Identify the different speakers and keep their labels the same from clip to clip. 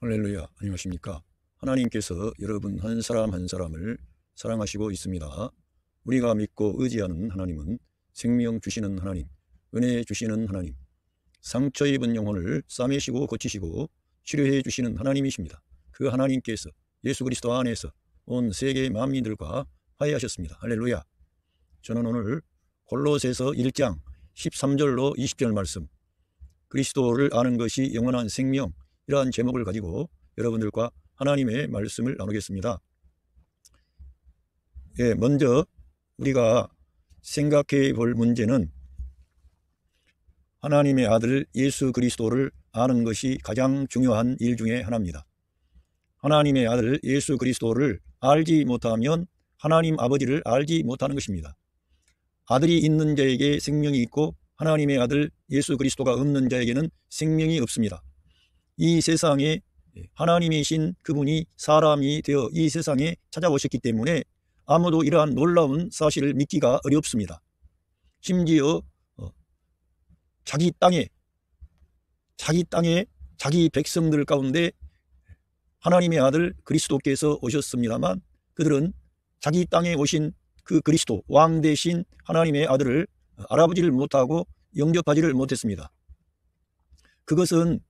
Speaker 1: 할렐루야, 안녕하십니까? 하나님께서 여러분 한 사람 한 사람을 사랑하시고 있습니다. 우리가 믿고 의지하는 하나님은 생명 주시는 하나님, 은혜 주시는 하나님, 상처 입은 영혼을 싸매시고 고치시고 치료해 주시는 하나님이십니다. 그 하나님께서 예수 그리스도 안에서 온 세계 만민들과 화해하셨습니다. 할렐루야. 저는 오늘 골로새서 1장 13절로 20절 말씀, 그리스도를 아는 것이 영원한 생명, 이러한 제목을 가지고 여러분들과 하나님의 말씀을 나누겠습니다. 먼저 우리가 생각해 볼 문제는 하나님의 아들 예수 그리스도를 아는 것이 가장 중요한 일 중에 하나입니다. 하나님의 아들 예수 그리스도를 알지 못하면 하나님 아버지를 알지 못하는 것입니다. 아들이 있는 자에게 생명이 있고 하나님의 아들 예수 그리스도가 없는 자에게는 생명이 없습니다. 이 세상에 하나님이신 그분이 사람이 되어 이 세상에 찾아오셨기 때문에 아무도 이러한 놀라운 사실을 믿기가 어렵습니다. 심지어 자기 땅에 자기 백성들 가운데 하나님의 아들 그리스도께서 오셨습니다만 그들은 자기 땅에 오신 그 그리스도 왕 대신 하나님의 아들을 알아보지를 못하고 영접하지를 못했습니다. 그것은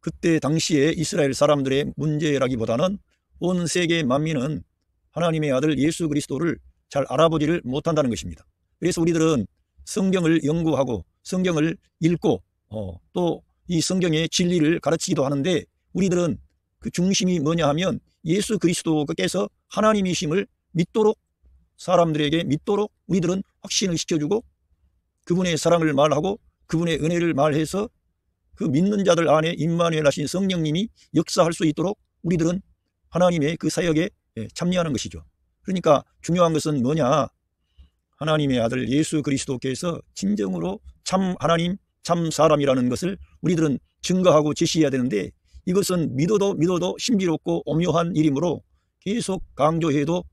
Speaker 1: 그때 당시에 이스라엘 사람들의 문제라기보다는 온 세계 만민은 하나님의 아들 예수 그리스도를 잘 알아보지를 못한다는 것입니다. 그래서 우리들은 성경을 연구하고 성경을 읽고 또 이 성경의 진리를 가르치기도 하는데 우리들은 그 중심이 뭐냐 하면 예수 그리스도께서 하나님이심을 믿도록 사람들에게 믿도록 우리들은 확신을 시켜주고 그분의 사랑을 말하고 그분의 은혜를 말해서 그 믿는 자들 안에 임마누엘 하신 성령님이 역사할 수 있도록 우리들은 하나님의 그 사역에 참여하는 것이죠. 그러니까 중요한 것은 뭐냐? 하나님의 아들 예수 그리스도께서 진정으로 참 하나님, 참 사람이라는 것을 우리들은 증거하고 제시해야 되는데 이것은 믿어도 신비롭고 오묘한 일이므로 계속 강조해도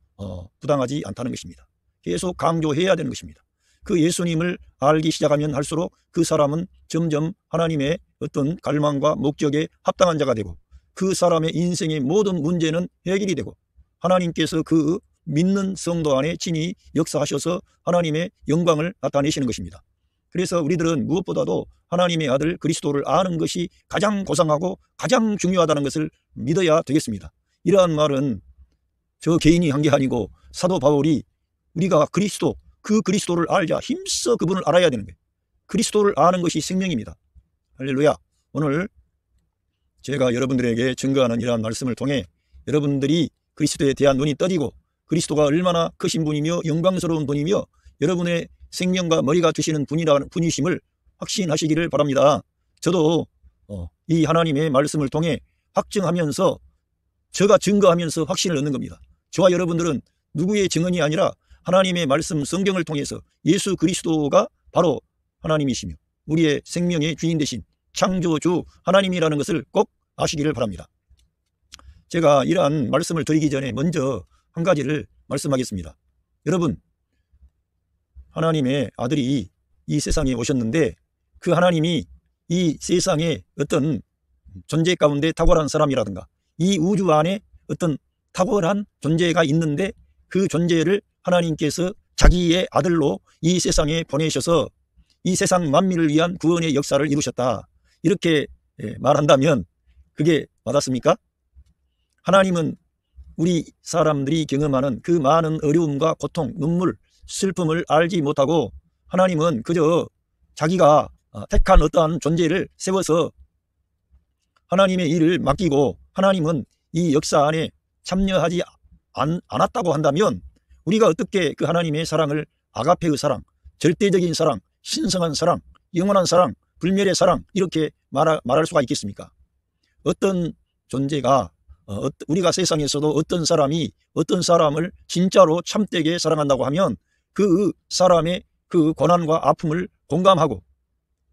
Speaker 1: 부당하지 않다는 것입니다. 계속 강조해야 되는 것입니다. 그 예수님을 알기 시작하면 할수록 그 사람은 점점 하나님의 어떤 갈망과 목적에 합당한 자가 되고 그 사람의 인생의 모든 문제는 해결이 되고 하나님께서 그 믿는 성도 안에 친히 역사하셔서 하나님의 영광을 나타내시는 것입니다. 그래서 우리들은 무엇보다도 하나님의 아들 그리스도를 아는 것이 가장 고상하고 가장 중요하다는 것을 믿어야 되겠습니다. 이러한 말은 저 개인이 한 게 아니고 사도 바울이 우리가 그 그리스도를 알자 힘써 그분을 알아야 되는 거예요. 그리스도를 아는 것이 생명입니다. 할렐루야. 오늘 제가 여러분들에게 증거하는 이러한 말씀을 통해 여러분들이 그리스도에 대한 눈이 떠지고 그리스도가 얼마나 크신 분이며 영광스러운 분이며 여러분의 생명과 머리가 주시는 분이심을 확신하시기를 바랍니다. 저도 이 하나님의 말씀을 통해 확증하면서 제가 증거하면서 확신을 얻는 겁니다. 저와 여러분들은 누구의 증언이 아니라 하나님의 말씀 성경을 통해서 예수 그리스도가 바로 하나님이시며 우리의 생명의 주인 되신 창조주 하나님이라는 것을 꼭 아시기를 바랍니다. 제가 이러한 말씀을 드리기 전에 먼저 한 가지를 말씀하겠습니다. 여러분, 하나님의 아들이 이 세상에 오셨는데 그 하나님이 이 세상에 어떤 존재 가운데 탁월한 사람이라든가 이 우주 안에 어떤 탁월한 존재가 있는데 그 존재를 하나님께서 자기의 아들로 이 세상에 보내셔서 이 세상 만민을 위한 구원의 역사를 이루셨다. 이렇게 말한다면 그게 맞았습니까? 하나님은 우리 사람들이 경험하는 그 많은 어려움과 고통, 눈물, 슬픔을 알지 못하고 하나님은 그저 자기가 택한 어떠한 존재를 세워서 하나님의 일을 맡기고 하나님은 이 역사 안에 참여하지 않았다고 한다면 우리가 어떻게 그 하나님의 사랑을 아가페의 사랑, 절대적인 사랑, 신성한 사랑, 영원한 사랑, 불멸의 사랑 이렇게 말할 수가 있겠습니까? 어떤 존재가 우리가 세상에서도 어떤 사람이 어떤 사람을 진짜로 참되게 사랑한다고 하면 그 사람의 그 고난과 아픔을 공감하고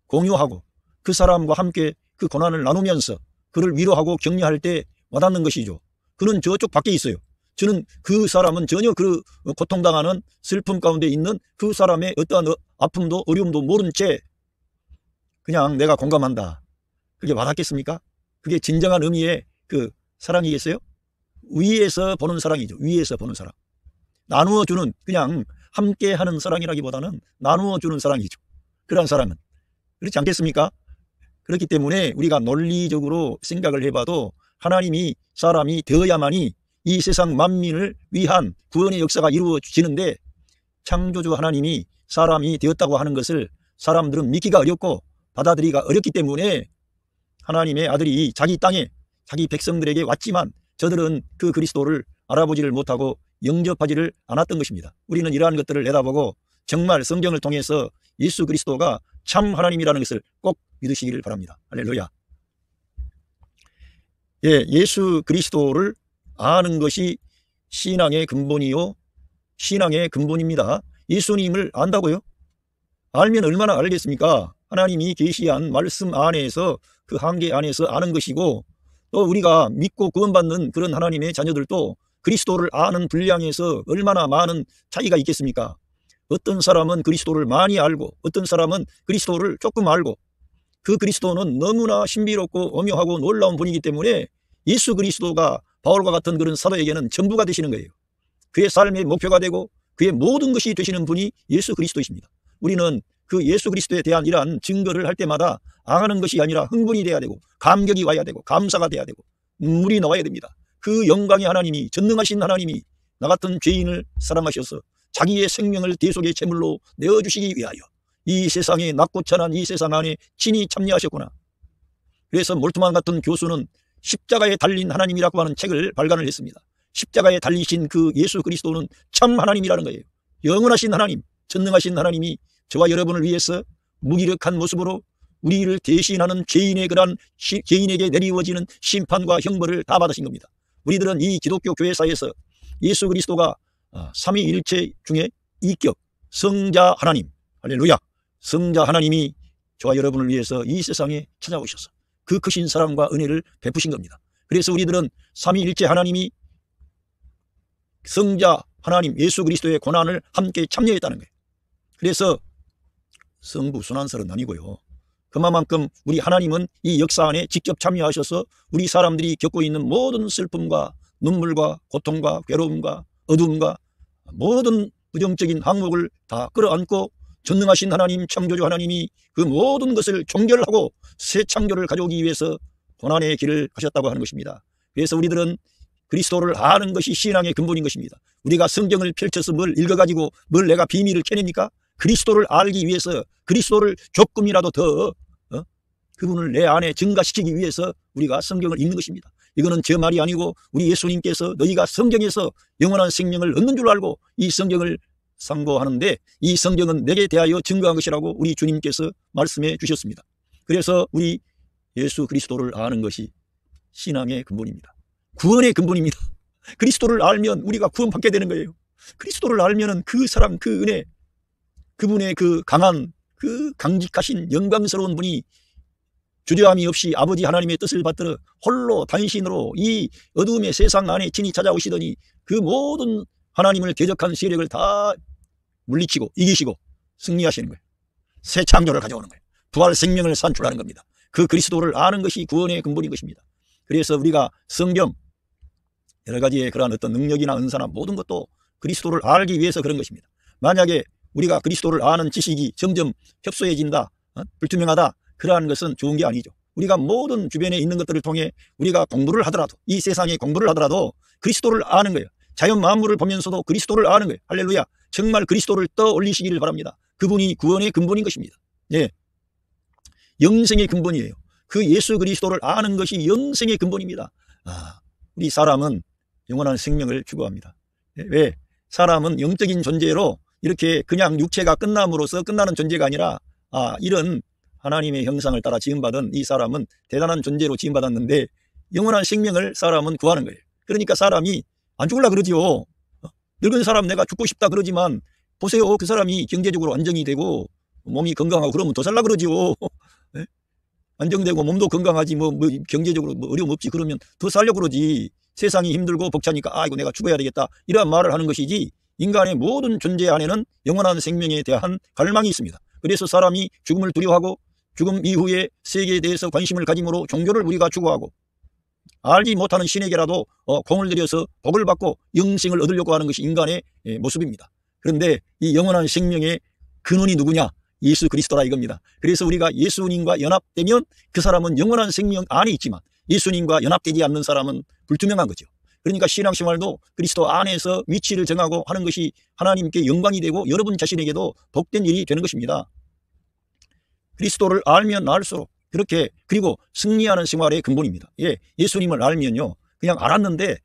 Speaker 1: 공유하고 그 사람과 함께 그 고난을 나누면서 그를 위로하고 격려할 때 와닿는 것이죠. 그는 저쪽 밖에 있어요. 저는 그 사람은 전혀 그 고통당하는 슬픔 가운데 있는 그 사람의 어떠한 아픔도 어려움도 모른 채 그냥 내가 공감한다. 그게 와닿겠습니까? 그게 진정한 의미의 그 사랑이겠어요? 위에서 보는 사랑이죠. 위에서 보는 사랑. 나누어주는, 그냥 함께하는 사랑이라기보다는 나누어주는 사랑이죠. 그런 사랑은. 그렇지 않겠습니까? 그렇기 때문에 우리가 논리적으로 생각을 해봐도 하나님이 사람이 되어야만이 이 세상 만민을 위한 구원의 역사가 이루어지는데, 창조주 하나님이 사람이 되었다고 하는 것을 사람들은 믿기가 어렵고 받아들이기가 어렵기 때문에 하나님의 아들이 자기 땅에 자기 백성들에게 왔지만 저들은 그 그리스도를 알아보지를 못하고 영접하지를 않았던 것입니다. 우리는 이러한 것들을 내다보고 정말 성경을 통해서 예수 그리스도가 참 하나님이라는 것을 꼭 믿으시기를 바랍니다. 할렐루야. 예, 예수 그리스도를 아는 것이 신앙의 근본이요, 신앙의 근본입니다. 예수님을 안다고요? 알면 얼마나 알겠습니까? 하나님이 계시한 말씀 안에서, 그 한계 안에서 아는 것이고, 또 우리가 믿고 구원받는 그런 하나님의 자녀들도 그리스도를 아는 분량에서 얼마나 많은 차이가 있겠습니까? 어떤 사람은 그리스도를 많이 알고 어떤 사람은 그리스도를 조금 알고, 그 그리스도는 너무나 신비롭고 오묘하고 놀라운 분이기 때문에 예수 그리스도가 바울과 같은 그런 사도에게는 전부가 되시는 거예요. 그의 삶의 목표가 되고 그의 모든 것이 되시는 분이 예수 그리스도이십니다. 우리는 그 예수 그리스도에 대한 이러한 증거를 할 때마다 아는 것이 아니라 흥분이 돼야 되고 감격이 와야 되고 감사가 돼야 되고 눈물이 나와야 됩니다. 그 영광의 하나님이, 전능하신 하나님이 나 같은 죄인을 사랑하셔서 자기의 생명을 대속의 제물로 내어주시기 위하여 이 세상에 낮고 천한 이 세상 안에 친히 참여하셨구나. 그래서 몰트만 같은 교수는 십자가에 달린 하나님이라고 하는 책을 발간을 했습니다. 십자가에 달리신 그 예수 그리스도는 참 하나님이라는 거예요. 영원하신 하나님, 전능하신 하나님이 저와 여러분을 위해서 무기력한 모습으로 우리를 대신하는 죄인의 그러한 죄인에게 내리워지는 심판과 형벌을 다 받으신 겁니다. 우리들은 이 기독교 교회사에서 예수 그리스도가 삼위일체 중에 이격 성자 하나님, 할렐루야, 성자 하나님이 저와 여러분을 위해서 이 세상에 찾아오셔서 그 크신 사랑과 은혜를 베푸신 겁니다. 그래서 우리들은 삼위일체 하나님이 성자 하나님 예수 그리스도의 고난을 함께 참여했다는 거예요. 그래서 성부 순환설은 아니고요, 그만큼 우리 하나님은 이 역사 안에 직접 참여하셔서 우리 사람들이 겪고 있는 모든 슬픔과 눈물과 고통과 괴로움과 어두움과 모든 부정적인 항목을 다 끌어안고 전능하신 하나님, 창조주 하나님이 그 모든 것을 종결하고 새 창조를 가져오기 위해서 고난의 길을 가셨다고 하는 것입니다. 그래서 우리들은 그리스도를 아는 것이 신앙의 근본인 것입니다. 우리가 성경을 펼쳐서 뭘 읽어가지고 뭘 내가 비밀을 캐냅니까? 그리스도를 알기 위해서, 그리스도를 조금이라도 더 그분을 내 안에 증가시키기 위해서 우리가 성경을 읽는 것입니다. 이거는 제 말이 아니고 우리 예수님께서 너희가 성경에서 영원한 생명을 얻는 줄 알고 이 성경을 상고하는데 이 성경은 내게 대하여 증거한 것이라고 우리 주님께서 말씀해 주셨습니다. 그래서 우리 예수 그리스도를 아는 것이 신앙의 근본입니다. 구원의 근본입니다. 그리스도를 알면 우리가 구원받게 되는 거예요. 그리스도를 알면 그 사랑, 그 은혜, 그분의 그 강한, 그 강직하신 영광스러운 분이 주저함이 없이 아버지 하나님의 뜻을 받들어 홀로 단신으로 이 어두움의 세상 안에 친히 찾아오시더니 그 모든 하나님을 대적한 세력을 다 물리치고 이기시고 승리하시는 거예요. 새 창조를 가져오는 거예요. 부활 생명을 산출하는 겁니다. 그 그리스도를 아는 것이 구원의 근본인 것입니다. 그래서 우리가 성경 여러 가지의 그러한 어떤 능력이나 은사나 모든 것도 그리스도를 알기 위해서 그런 것입니다. 만약에 우리가 그리스도를 아는 지식이 점점 협소해진다, 불투명하다, 그러한 것은 좋은 게 아니죠. 우리가 모든 주변에 있는 것들을 통해 우리가 공부를 하더라도, 이 세상에 공부를 하더라도 그리스도를 아는 거예요. 자연 만물을 보면서도 그리스도를 아는 거예요. 할렐루야. 정말 그리스도를 떠올리시기를 바랍니다. 그분이 구원의 근본인 것입니다. 예, 영생의 근본이에요. 그 예수 그리스도를 아는 것이 영생의 근본입니다. 우리 사람은 영원한 생명을 추구합니다. 왜? 사람은 영적인 존재로 이렇게 그냥 육체가 끝남으로써 끝나는 존재가 아니라 이런 하나님의 형상을 따라 지음받은 이 사람은 대단한 존재로 지음받았는데 영원한 생명을 사람은 구하는 거예요. 그러니까 사람이 안 죽으려 그러지요. 늙은 사람 내가 죽고 싶다 그러지만 보세요. 그 사람이 경제적으로 안정이 되고 몸이 건강하고 그러면 더 살라 그러지요. 네? 안정되고 몸도 건강하지 뭐 경제적으로 어려움 없지 그러면 더 살려고 그러지. 세상이 힘들고 벅차니까 아이고 내가 죽어야 되겠다 이런 말을 하는 것이지, 인간의 모든 존재 안에는 영원한 생명에 대한 갈망이 있습니다. 그래서 사람이 죽음을 두려워하고 죽음 이후의 세계에 대해서 관심을 가짐으로 종교를 우리가 추구하고 알지 못하는 신에게라도 공을 들여서 복을 받고 영생을 얻으려고 하는 것이 인간의 모습입니다. 그런데 이 영원한 생명의 근원이 누구냐? 예수 그리스도라 이겁니다. 그래서 우리가 예수님과 연합되면 그 사람은 영원한 생명 안에 있지만 예수님과 연합되지 않는 사람은 불투명한 거죠. 그러니까 신앙생활도 그리스도 안에서 위치를 정하고 하는 것이 하나님께 영광이 되고 여러분 자신에게도 복된 일이 되는 것입니다. 그리스도를 알면 알수록 그렇게, 그리고 승리하는 생활의 근본입니다. 예수님을 알면요, 그냥 알았는데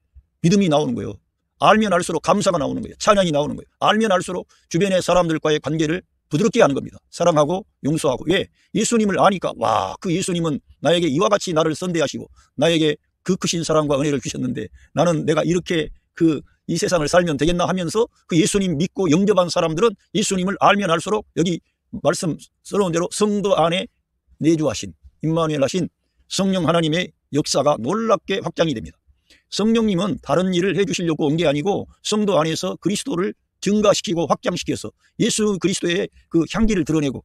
Speaker 1: 믿음이 나오는 거예요. 알면 알수록 감사가 나오는 거예요. 찬양이 나오는 거예요. 알면 알수록 주변의 사람들과의 관계를 부드럽게 하는 겁니다. 사랑하고 용서하고. 예수님을 아니까, 와, 그 예수님은 나에게 이와 같이 나를 선대하시고 나에게 그 크신 사랑과 은혜를 주셨는데 나는 내가 이렇게 이 세상을 살면 되겠나 하면서 그 예수님 믿고 영접한 사람들은 예수님을 알면 알수록 여기 말씀스러운 대로 성도 안에 내주하신 임마누엘 하신 성령 하나님의 역사가 놀랍게 확장이 됩니다. 성령님은 다른 일을 해주시려고 온 게 아니고 성도 안에서 그리스도를 증가시키고 확장시켜서 예수 그리스도의 그 향기를 드러내고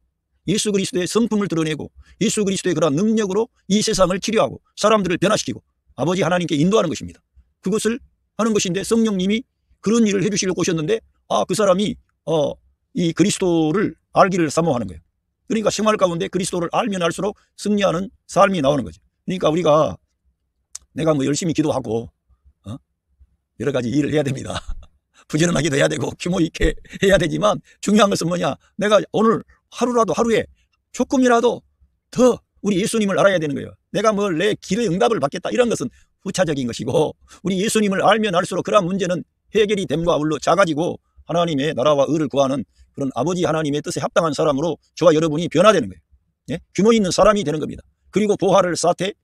Speaker 1: 예수 그리스도의 성품을 드러내고 예수 그리스도의 그런 능력으로 이 세상을 치료하고 사람들을 변화시키고 아버지 하나님께 인도하는 것입니다. 그것을 하는 것인데 성령님이 그런 일을 해주시려고 오셨는데 그 사람이 이 그리스도를 알기를 사모하는 거예요. 그러니까 생활 가운데 그리스도를 알면 알수록 승리하는 삶이 나오는 거죠. 그러니까 우리가 내가 열심히 기도하고 여러 가지 일을 해야 됩니다. 부지런하기도 해야 되고 규모 있게 해야 되지만 중요한 것은 뭐냐? 내가 오늘 하루에 조금이라도 더 우리 예수님을 알아야 되는 거예요. 내가 내 기도의 응답을 받겠다 이런 것은 후차적인 것이고 우리 예수님을 알면 알수록 그러한 문제는 해결이 됨과 아울러 작아지고 하나님의 나라와 의를 구하는 그런 아버지 하나님의 뜻에 합당한 사람으로 저와 여러분이 변화되는 거예요. 규모 있는 사람이 되는 겁니다. 그리고 보화를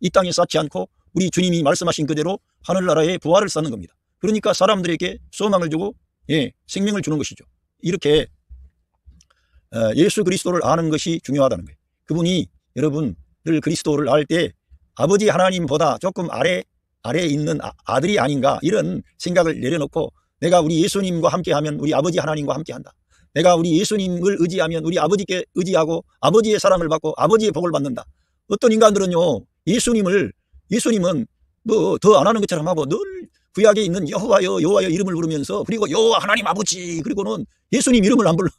Speaker 1: 이 땅에 쌓지 않고 우리 주님이 말씀하신 그대로 하늘나라에 보화를 쌓는 겁니다. 그러니까 사람들에게 소망을 주고 생명을 주는 것이죠. 이렇게 예수 그리스도를 아는 것이 중요하다는 거예요. 그분이 여러분들 그리스도를 알 때 아버지 하나님보다 조금 아래에 있는 아들이 아닌가 이런 생각을 내려놓고 내가 우리 예수님과 함께하면 우리 아버지 하나님과 함께한다. 내가 우리 예수님을 의지하면 우리 아버지께 의지하고 아버지의 사랑을 받고 아버지의 복을 받는다. 어떤 인간들은요, 예수님은 더 안 하는 것처럼 하고 늘 구약에 있는 여호와여 이름을 부르면서 그리고 여호와 하나님 아버지 그리고는 예수님 이름을 안 불러.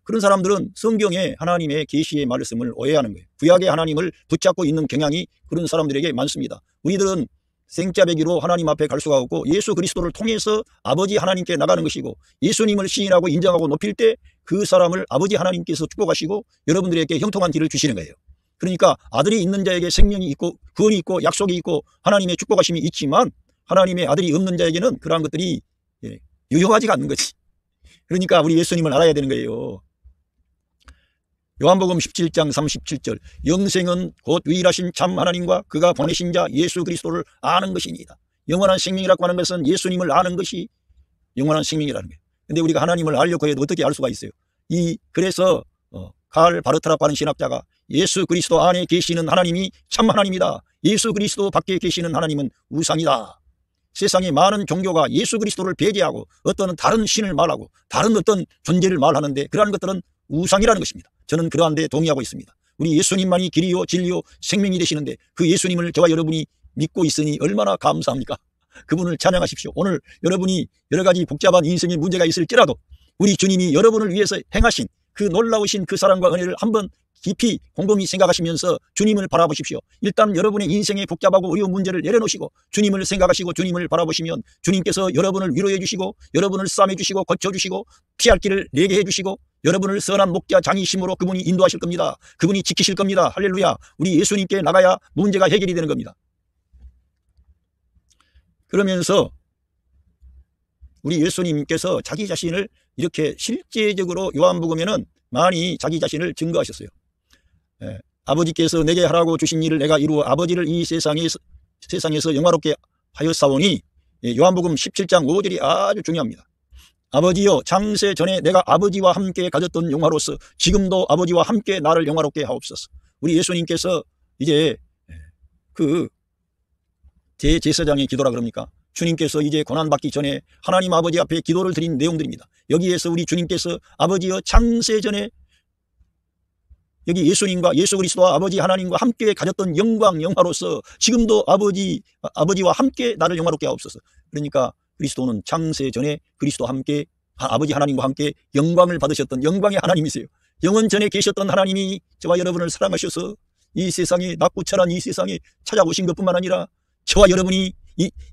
Speaker 1: 그런 사람들은 성경의 하나님의 계시의 말씀을 오해하는 거예요. 구약의 하나님을 붙잡고 있는 경향이 그런 사람들에게 많습니다. 우리들은 생짜배기로 하나님 앞에 갈 수가 없고 예수 그리스도를 통해서 아버지 하나님께 나가는 것이고 예수님을 시인하고 인정하고 높일 때 그 사람을 아버지 하나님께서 축복하시고 여러분들에게 형통한 길을 주시는 거예요. 그러니까 아들이 있는 자에게 생명이 있고 구원이 있고 약속이 있고 하나님의 축복하심이 있지만 하나님의 아들이 없는 자에게는 그러한 것들이 유효하지가 않는 거지. 그러니까 우리 예수님을 알아야 되는 거예요. 요한복음 17장 37절 영생은 곧 유일하신 참 하나님과 그가 보내신 자 예수 그리스도를 아는 것이니이다. 영원한 생명이라고 하는 것은 예수님을 아는 것이 영원한 생명이라는 거예요. 그런데 우리가 하나님을 알려고 해도 어떻게 알 수가 있어요? 그래서 칼 바르트라고 하는 신학자가 예수 그리스도 안에 계시는 하나님이 참 하나님이다. 예수 그리스도 밖에 계시는 하나님은 우상이다. 세상의 많은 종교가 예수 그리스도를 배제하고 어떤 다른 신을 말하고 다른 어떤 존재를 말하는데 그러한 것들은 우상이라는 것입니다. 저는 그러한 데 동의하고 있습니다. 우리 예수님만이 길이요 진리요 생명이 되시는데 그 예수님을 저와 여러분이 믿고 있으니 얼마나 감사합니까? 그분을 찬양하십시오. 오늘 여러분이 여러 가지 복잡한 인생의 문제가 있을지라도 우리 주님이 여러분을 위해서 행하신 그 놀라우신 그 사랑과 은혜를 한번 깊이 곰곰이 생각하시면서 주님을 바라보십시오. 일단 여러분의 인생의 복잡하고 어려운 문제를 내려놓으시고 주님을 생각하시고 주님을 바라보시면 주님께서 여러분을 위로해 주시고 여러분을 싸매 주시고 고쳐주시고 피할 길을 내게 해주시고 여러분을 선한 목자 장이심으로 그분이 인도하실 겁니다. 그분이 지키실 겁니다. 할렐루야. 우리 예수님께 나가야 문제가 해결이 되는 겁니다. 그러면서 우리 예수님께서 자기 자신을 이렇게 실제적으로 요한복음에는 많이 자기 자신을 증거하셨어요. 아버지께서 내게 하라고 주신 일을 내가 이루어 아버지를 이 세상에서 영화롭게 하였사오니 요한복음 17장 5절이 아주 중요합니다. 아버지여 장세 전에 내가 아버지와 함께 가졌던 영화로서 지금도 아버지와 함께 나를 영화롭게 하옵소서. 우리 예수님께서 이제 제사장의 기도라 그럽니까? 주님께서 이제 고난받기 전에 하나님 아버지 앞에 기도를 드린 내용들입니다. 여기에서 우리 주님께서 아버지여 창세 전에 여기 예수님과 예수 그리스도와 아버지 하나님과 함께 가졌던 영광 영화로서 지금도 아버지와 함께 나를 영화롭게 하옵소서. 그러니까 그리스도는 창세 전에 그리스도와 함께 아버지 하나님과 함께 영광을 받으셨던 영광의 하나님이세요. 영원 전에 계셨던 하나님이 저와 여러분을 사랑하셔서 이 세상에 낙구천한 이 세상에 찾아오신 것뿐만 아니라 저와 여러분이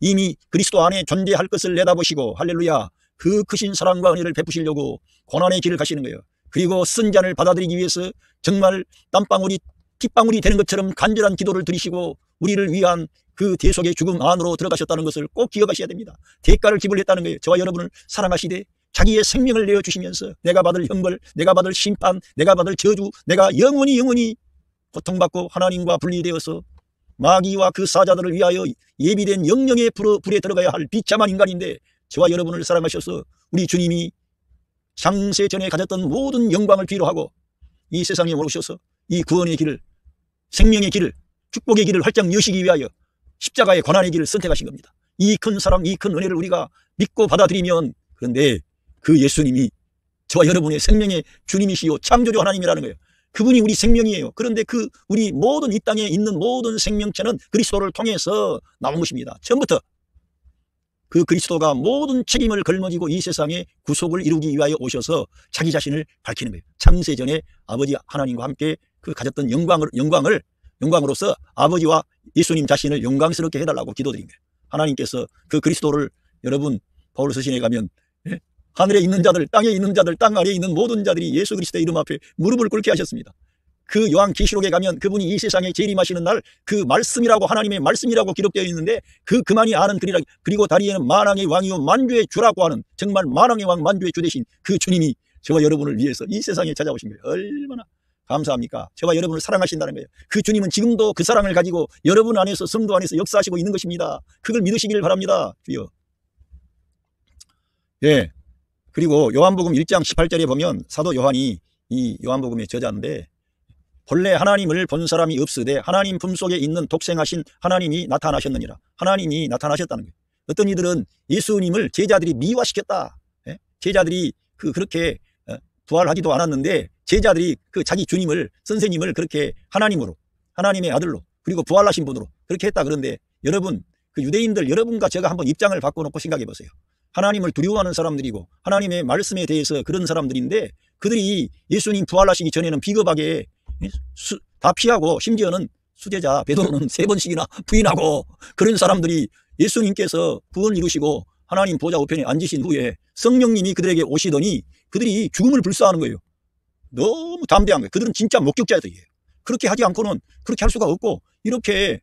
Speaker 1: 이미 그리스도 안에 존재할 것을 내다보시고 할렐루야 그 크신 사랑과 은혜를 베푸시려고 고난의 길을 가시는 거예요. 그리고 쓴 잔을 받아들이기 위해서 정말 땀방울이 핏방울이 되는 것처럼 간절한 기도를 드리시고 우리를 위한 그 대속의 죽음 안으로 들어가셨다는 것을 꼭 기억하셔야 됩니다. 대가를 지불했다는 거예요. 저와 여러분을 사랑하시되 자기의 생명을 내어주시면서 내가 받을 형벌, 내가 받을 심판, 내가 받을 저주, 내가 영원히 고통받고 하나님과 분리되어서 마귀와 그 사자들을 위하여 예비된 영영의 불에 들어가야 할 비참한 인간인데 저와 여러분을 사랑하셔서 우리 주님이 창세 전에 가졌던 모든 영광을 뒤로하고 이 세상에 오셔서 이 구원의 길을, 생명의 길을, 축복의 길을 활짝 여시기 위하여 십자가의 고난의 길을 선택하신 겁니다. 이 큰 사랑, 이 큰 은혜를 우리가 믿고 받아들이면, 그런데 그 예수님이 저와 여러분의 생명의 주님이시요 창조주 하나님이라는 거예요. 그분이 우리 생명이에요. 그런데 그 우리 모든 이 땅에 있는 모든 생명체는 그리스도를 통해서 나온 것입니다. 처음부터 그 그리스도가 모든 책임을 걸머지고 이 세상에 구속을 이루기 위하여 오셔서 자기 자신을 밝히는 거예요. 창세전에 아버지 하나님과 함께 그 가졌던 영광으로서 아버지와 예수님 자신을 영광스럽게 해달라고 기도드린 거예요. 하나님께서 그 그리스도를 여러분 바울 서신에 가면 하늘에 있는 자들, 땅에 있는 자들, 땅 아래에 있는 모든 자들이 예수 그리스도의 이름 앞에 무릎을 꿇게 하셨습니다. 그 요한계시록에 가면 그분이 이 세상에 재림하시는 날 그 말씀이라고 하나님의 말씀이라고 기록되어 있는데 그만이 아는 글이라. 그리고 다리에는 만왕의 왕이요 만주의 주라고 하는 정말 만왕의 왕 만주의 주 되신 그 주님이 저와 여러분을 위해서 이 세상에 찾아오신 거예요. 얼마나 감사합니까? 저와 여러분을 사랑하신다는 거예요. 그 주님은 지금도 그 사랑을 가지고 여러분 안에서 성도 안에서 역사하시고 있는 것입니다. 그걸 믿으시길 바랍니다. 주여. 예. 그리고 요한복음 1장 18절에 보면 사도 요한이 이 요한복음의 저자인데 본래 하나님을 본 사람이 없으되 하나님 품속에 있는 독생하신 하나님이 나타나셨느니라. 하나님이 나타나셨다는 거예요. 어떤 이들은 예수님을 제자들이 미화시켰다. 제자들이 그렇게 부활하지도 않았는데 제자들이 그 자기 주님을 선생님을 그렇게 하나님으로 하나님의 아들로 그리고 부활하신 분으로 그렇게 했다. 그런데 여러분 그 유대인들 여러분과 제가 한번 입장을 바꿔놓고 생각해 보세요. 하나님을 두려워하는 사람들이고 하나님의 말씀에 대해서 그런 사람들인데 그들이 예수님 부활하시기 전에는 비겁하게 다 피하고 심지어는 수제자 베드로는 3번씩이나 부인하고 그런 사람들이 예수님께서 구원을 이루시고 하나님 보좌 우편에 앉으신 후에 성령님이 그들에게 오시더니 그들이 죽음을 불사하는 거예요. 너무 담대한 거예요. 그들은 진짜 목격자들이에요. 그렇게 하지 않고는 그렇게 할 수가 없고 이렇게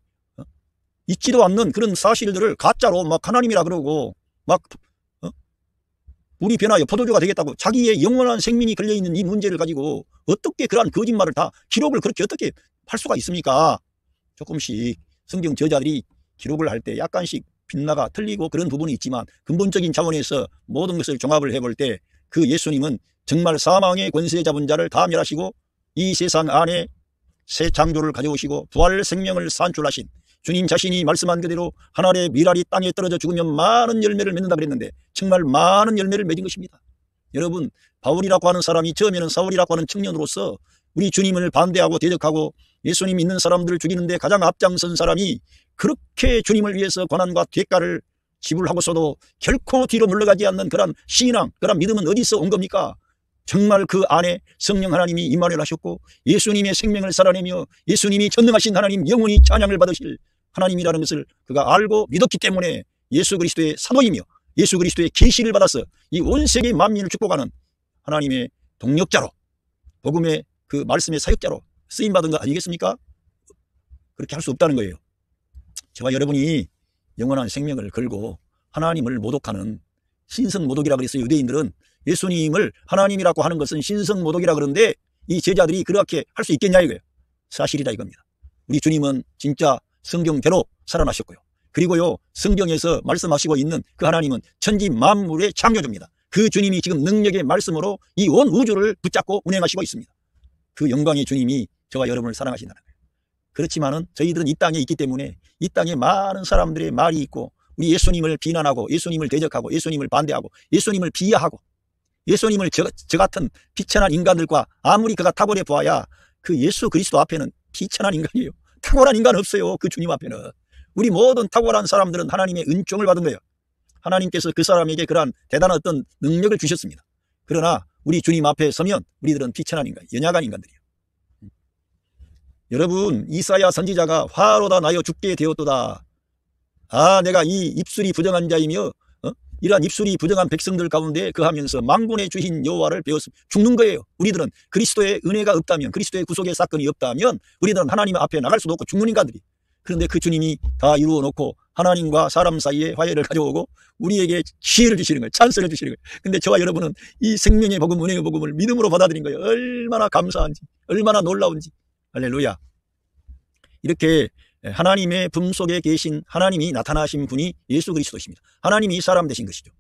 Speaker 1: 있지도 않는 그런 사실들을 가짜로 막 하나님이라 그러고 막 물이 변하여 포도주가 되겠다고 자기의 영원한 생명이 걸려있는 이 문제를 가지고 어떻게 그러한 거짓말을 다 기록을 그렇게 어떻게 할 수가 있습니까? 조금씩 성경 저자들이 기록을 할 때 약간씩 빗나가 틀리고 그런 부분이 있지만 근본적인 차원에서 모든 것을 종합을 해볼 때 그 예수님은 정말 사망의 권세 잡은 자를 다 멸하시고 이 세상 안에 새 창조를 가져오시고 부활 생명을 산출하신 주님 자신이 말씀한 그대로 하늘의 밀알이 땅에 떨어져 죽으면 많은 열매를 맺는다 그랬는데 정말 많은 열매를 맺은 것입니다. 여러분 바울이라고 하는 사람이 처음에는 사울이라고 하는 청년으로서 우리 주님을 반대하고 대적하고 예수님 믿는 사람들을 죽이는데 가장 앞장선 사람이 그렇게 주님을 위해서 고난과 대가를 지불하고서도 결코 뒤로 물러가지 않는 그런 신앙, 그런 믿음은 어디서 온 겁니까? 정말 그 안에 성령 하나님이 임만을 하셨고 예수님의 생명을 살아내며 예수님이 전능하신 하나님 영원히 찬양을 받으실 하나님이라는 것을 그가 알고 믿었기 때문에 예수 그리스도의 사도이며 예수 그리스도의 계시를 받아서 이 온 세계 만민을 축복하는 하나님의 동력자로 복음의 그 말씀의 사역자로 쓰임받은 거 아니겠습니까? 그렇게 할 수 없다는 거예요. 저와 여러분이 영원한 생명을 걸고 하나님을 모독하는 신성모독이라 그랬어요. 유대인들은 예수님을 하나님이라고 하는 것은 신성모독이라 그러는데 이 제자들이 그렇게 할 수 있겠냐 이거예요. 사실이다 이겁니다. 우리 주님은 진짜 성경대로 살아나셨고요. 그리고요 성경에서 말씀하시고 있는 그 하나님은 천지 만물의 창조주입니다. 그 주님이 지금 능력의 말씀으로 이 온 우주를 붙잡고 운행하시고 있습니다. 그 영광의 주님이 저와 여러분을 사랑하신다는 거예요. 그렇지만은 저희들은 이 땅에 있기 때문에 이 땅에 많은 사람들의 말이 있고 우리 예수님을 비난하고 예수님을 대적하고 예수님을 반대하고 예수님을 비하하고 예수님을 저 같은 비천한 인간들과 아무리 그가 탁월해 보아야 그 예수 그리스도 앞에는 비천한 인간이에요. 탁월한 인간 없어요. 그 주님 앞에는. 우리 모든 탁월한 사람들은 하나님의 은총을 받은 거예요. 하나님께서 그 사람에게 그러한 대단한 어떤 능력을 주셨습니다. 그러나 우리 주님 앞에 서면 우리들은 비천한 인간, 연약한 인간들이에요. 여러분, 이사야 선지자가 화로다 나여 죽게 되었도다. 아, 내가 이 입술이 부정한 자이며 이러한 입술이 부정한 백성들 가운데 거하면서 만군의 주인 여호와를 배웠으면 죽는 거예요. 우리들은 그리스도의 은혜가 없다면, 그리스도의 구속의 사건이 없다면 우리들은 하나님 앞에 나갈 수도 없고 죽는 인간들이. 그런데 그 주님이 다 이루어 놓고 하나님과 사람 사이에 화해를 가져오고 우리에게 지혜를 주시는 거예요. 찬스를 주시는 거예요. 근데 저와 여러분은 이 생명의 복음, 은혜의 복음을 믿음으로 받아들인 거예요. 얼마나 감사한지, 얼마나 놀라운지. 할렐루야. 이렇게 하나님의 품 속에 계신 하나님이 나타나신 분이 예수 그리스도십니다. 하나님이 사람 되신 것이죠.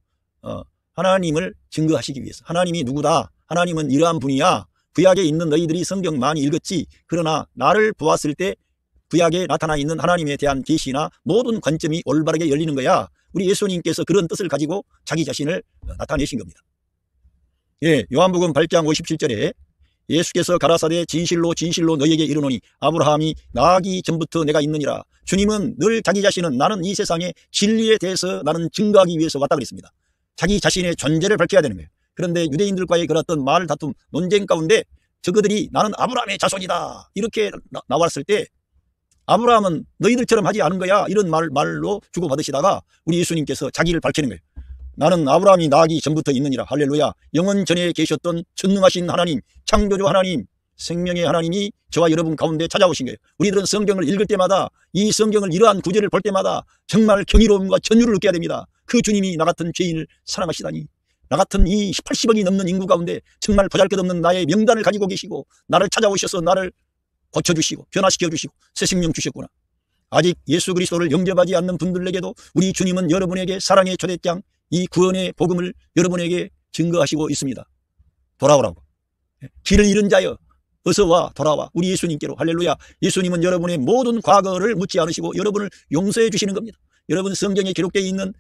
Speaker 1: 하나님을 증거하시기 위해서. 하나님이 누구다? 하나님은 이러한 분이야. 구약에 있는 너희들이 성경 많이 읽었지. 그러나 나를 보았을 때 구약에 나타나 있는 하나님에 대한 계시나 모든 관점이 올바르게 열리는 거야. 우리 예수님께서 그런 뜻을 가지고 자기 자신을 나타내신 겁니다. 예, 요한복음 8장 57절에 예수께서 가라사대 진실로 진실로 너희에게 이르노니 아브라함이 나기 전부터 내가 있느니라. 주님은 늘 자기 자신은 나는 이 세상의 진리에 대해서 나는 증거하기 위해서 왔다 그랬습니다. 자기 자신의 존재를 밝혀야 되는 거예요. 그런데 유대인들과의 그런 어떤 말 다툼 논쟁 가운데 저그들이 나는 아브라함의 자손이다 이렇게 나왔을 때 아브라함은 너희들처럼 하지 않은 거야 이런 말로 주고받으시다가 우리 예수님께서 자기를 밝히는 거예요. 나는 아브라함이 나기 전부터 있느니라. 할렐루야. 영원 전에 계셨던 전능하신 하나님, 창조주 하나님, 생명의 하나님이 저와 여러분 가운데 찾아오신 거예요. 우리들은 성경을 읽을 때마다 이 성경을 이러한 구절을 볼 때마다 정말 경이로움과 전율을 느껴야 됩니다. 그 주님이 나 같은 죄인을 사랑하시다니, 나 같은 이 80억이 넘는 인구 가운데 정말 보잘것없는 나의 명단을 가지고 계시고 나를 찾아오셔서 나를 고쳐주시고 변화시켜 주시고 새 생명 주셨구나. 아직 예수 그리스도를 영접하지 않는 분들에게도 우리 주님은 여러분에게 사랑의 초대장, 이 구원의 복음을 여러분에게 증거하시고 있습니다. 돌아오라고. 길을 잃은 자여 어서 와, 돌아와. 우리 예수님께로. 할렐루야. 예수님은 여러분의 모든 과거를 묻지 않으시고 여러분을 용서해 주시는 겁니다. 여러분 성경에 기록되어 있는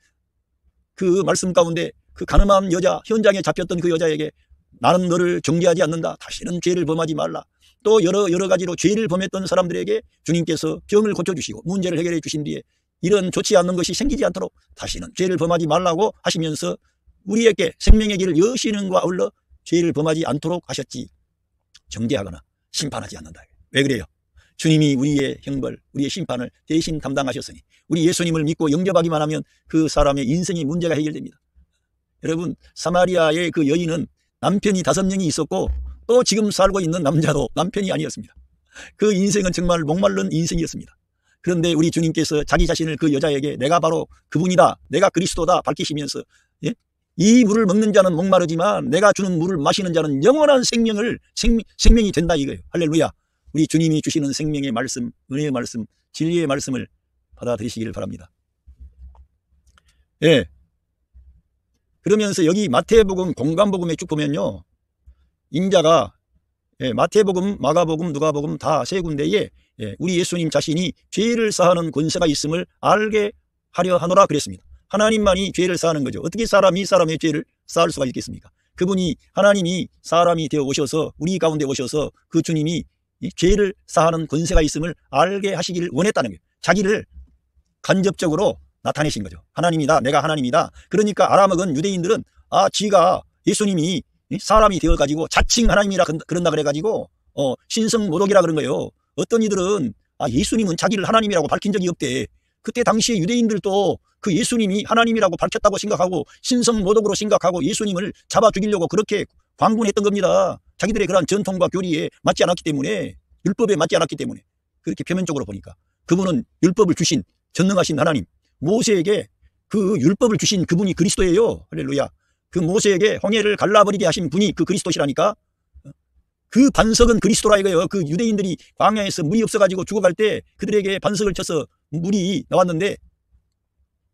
Speaker 1: 그 말씀 가운데 그 가늠한 여자, 현장에 잡혔던 그 여자에게 나는 너를 정죄하지 않는다. 다시는 죄를 범하지 말라. 또 여러 가지로 죄를 범했던 사람들에게 주님께서 병을 고쳐주시고 문제를 해결해 주신 뒤에 이런 좋지 않는 것이 생기지 않도록 다시는 죄를 범하지 말라고 하시면서 우리에게 생명의 길을 여시는 것과 아울러 죄를 범하지 않도록 하셨지 정죄하거나 심판하지 않는다. 왜 그래요? 주님이 우리의 형벌, 우리의 심판을 대신 담당하셨으니 우리 예수님을 믿고 영접하기만 하면 그 사람의 인생의 문제가 해결됩니다. 여러분, 사마리아의 그 여인은 남편이 5명이 있었고 또 지금 살고 있는 남자도 남편이 아니었습니다. 그 인생은 정말 목마른 인생이었습니다. 그런데 우리 주님께서 자기 자신을 그 여자에게 내가 바로 그분이다, 내가 그리스도다 밝히시면서 이 물을 먹는 자는 목마르지만 내가 주는 물을 마시는 자는 영원한 생명이 된다 이거예요. 할렐루야. 우리 주님이 주시는 생명의 말씀, 은혜의 말씀, 진리의 말씀을 받아들이시기를 바랍니다. 예. 그러면서 여기 마태복음 공관복음에 쭉 보면요, 인자가 마태복음, 마가복음, 누가복음 다 3군데에 우리 예수님 자신이 죄를 사하는 권세가 있음을 알게 하려 하노라 그랬습니다. 하나님만이 죄를 사하는 거죠. 어떻게 사람이 사람의 죄를 사할 수가 있겠습니까? 그분이 하나님이 사람이 되어 오셔서 우리 가운데 오셔서 그 주님이 죄를 사하는 권세가 있음을 알게 하시기를 원했다는 거예요. 자기를 간접적으로 나타내신 거죠. 하나님이다, 내가 하나님이다. 그러니까 알아먹은 유대인들은 지가 예수님이 사람이 되어가지고 자칭 하나님이라 그런다 그래가지고 신성모독이라 그런 거예요. 어떤 이들은 예수님은 자기를 하나님이라고 밝힌 적이 없대. 그때 당시에 유대인들도 그 예수님이 하나님이라고 밝혔다고 생각하고 신성모독으로 생각하고 예수님을 잡아 죽이려고 그렇게 광분했던 겁니다. 자기들의 그런 전통과 교리에 맞지 않았기 때문에, 율법에 맞지 않았기 때문에. 그렇게 표면적으로 보니까 그분은 율법을 주신 전능하신 하나님, 모세에게 그 율법을 주신 그분이 그리스도예요. 할렐루야. 그 모세에게 홍해를 갈라버리게 하신 분이 그 그리스도시라니까. 그 반석은 그리스도라 이거예요. 그 유대인들이 광야에서 물이 없어가지고 죽어갈 때 그들에게 반석을 쳐서 물이 나왔는데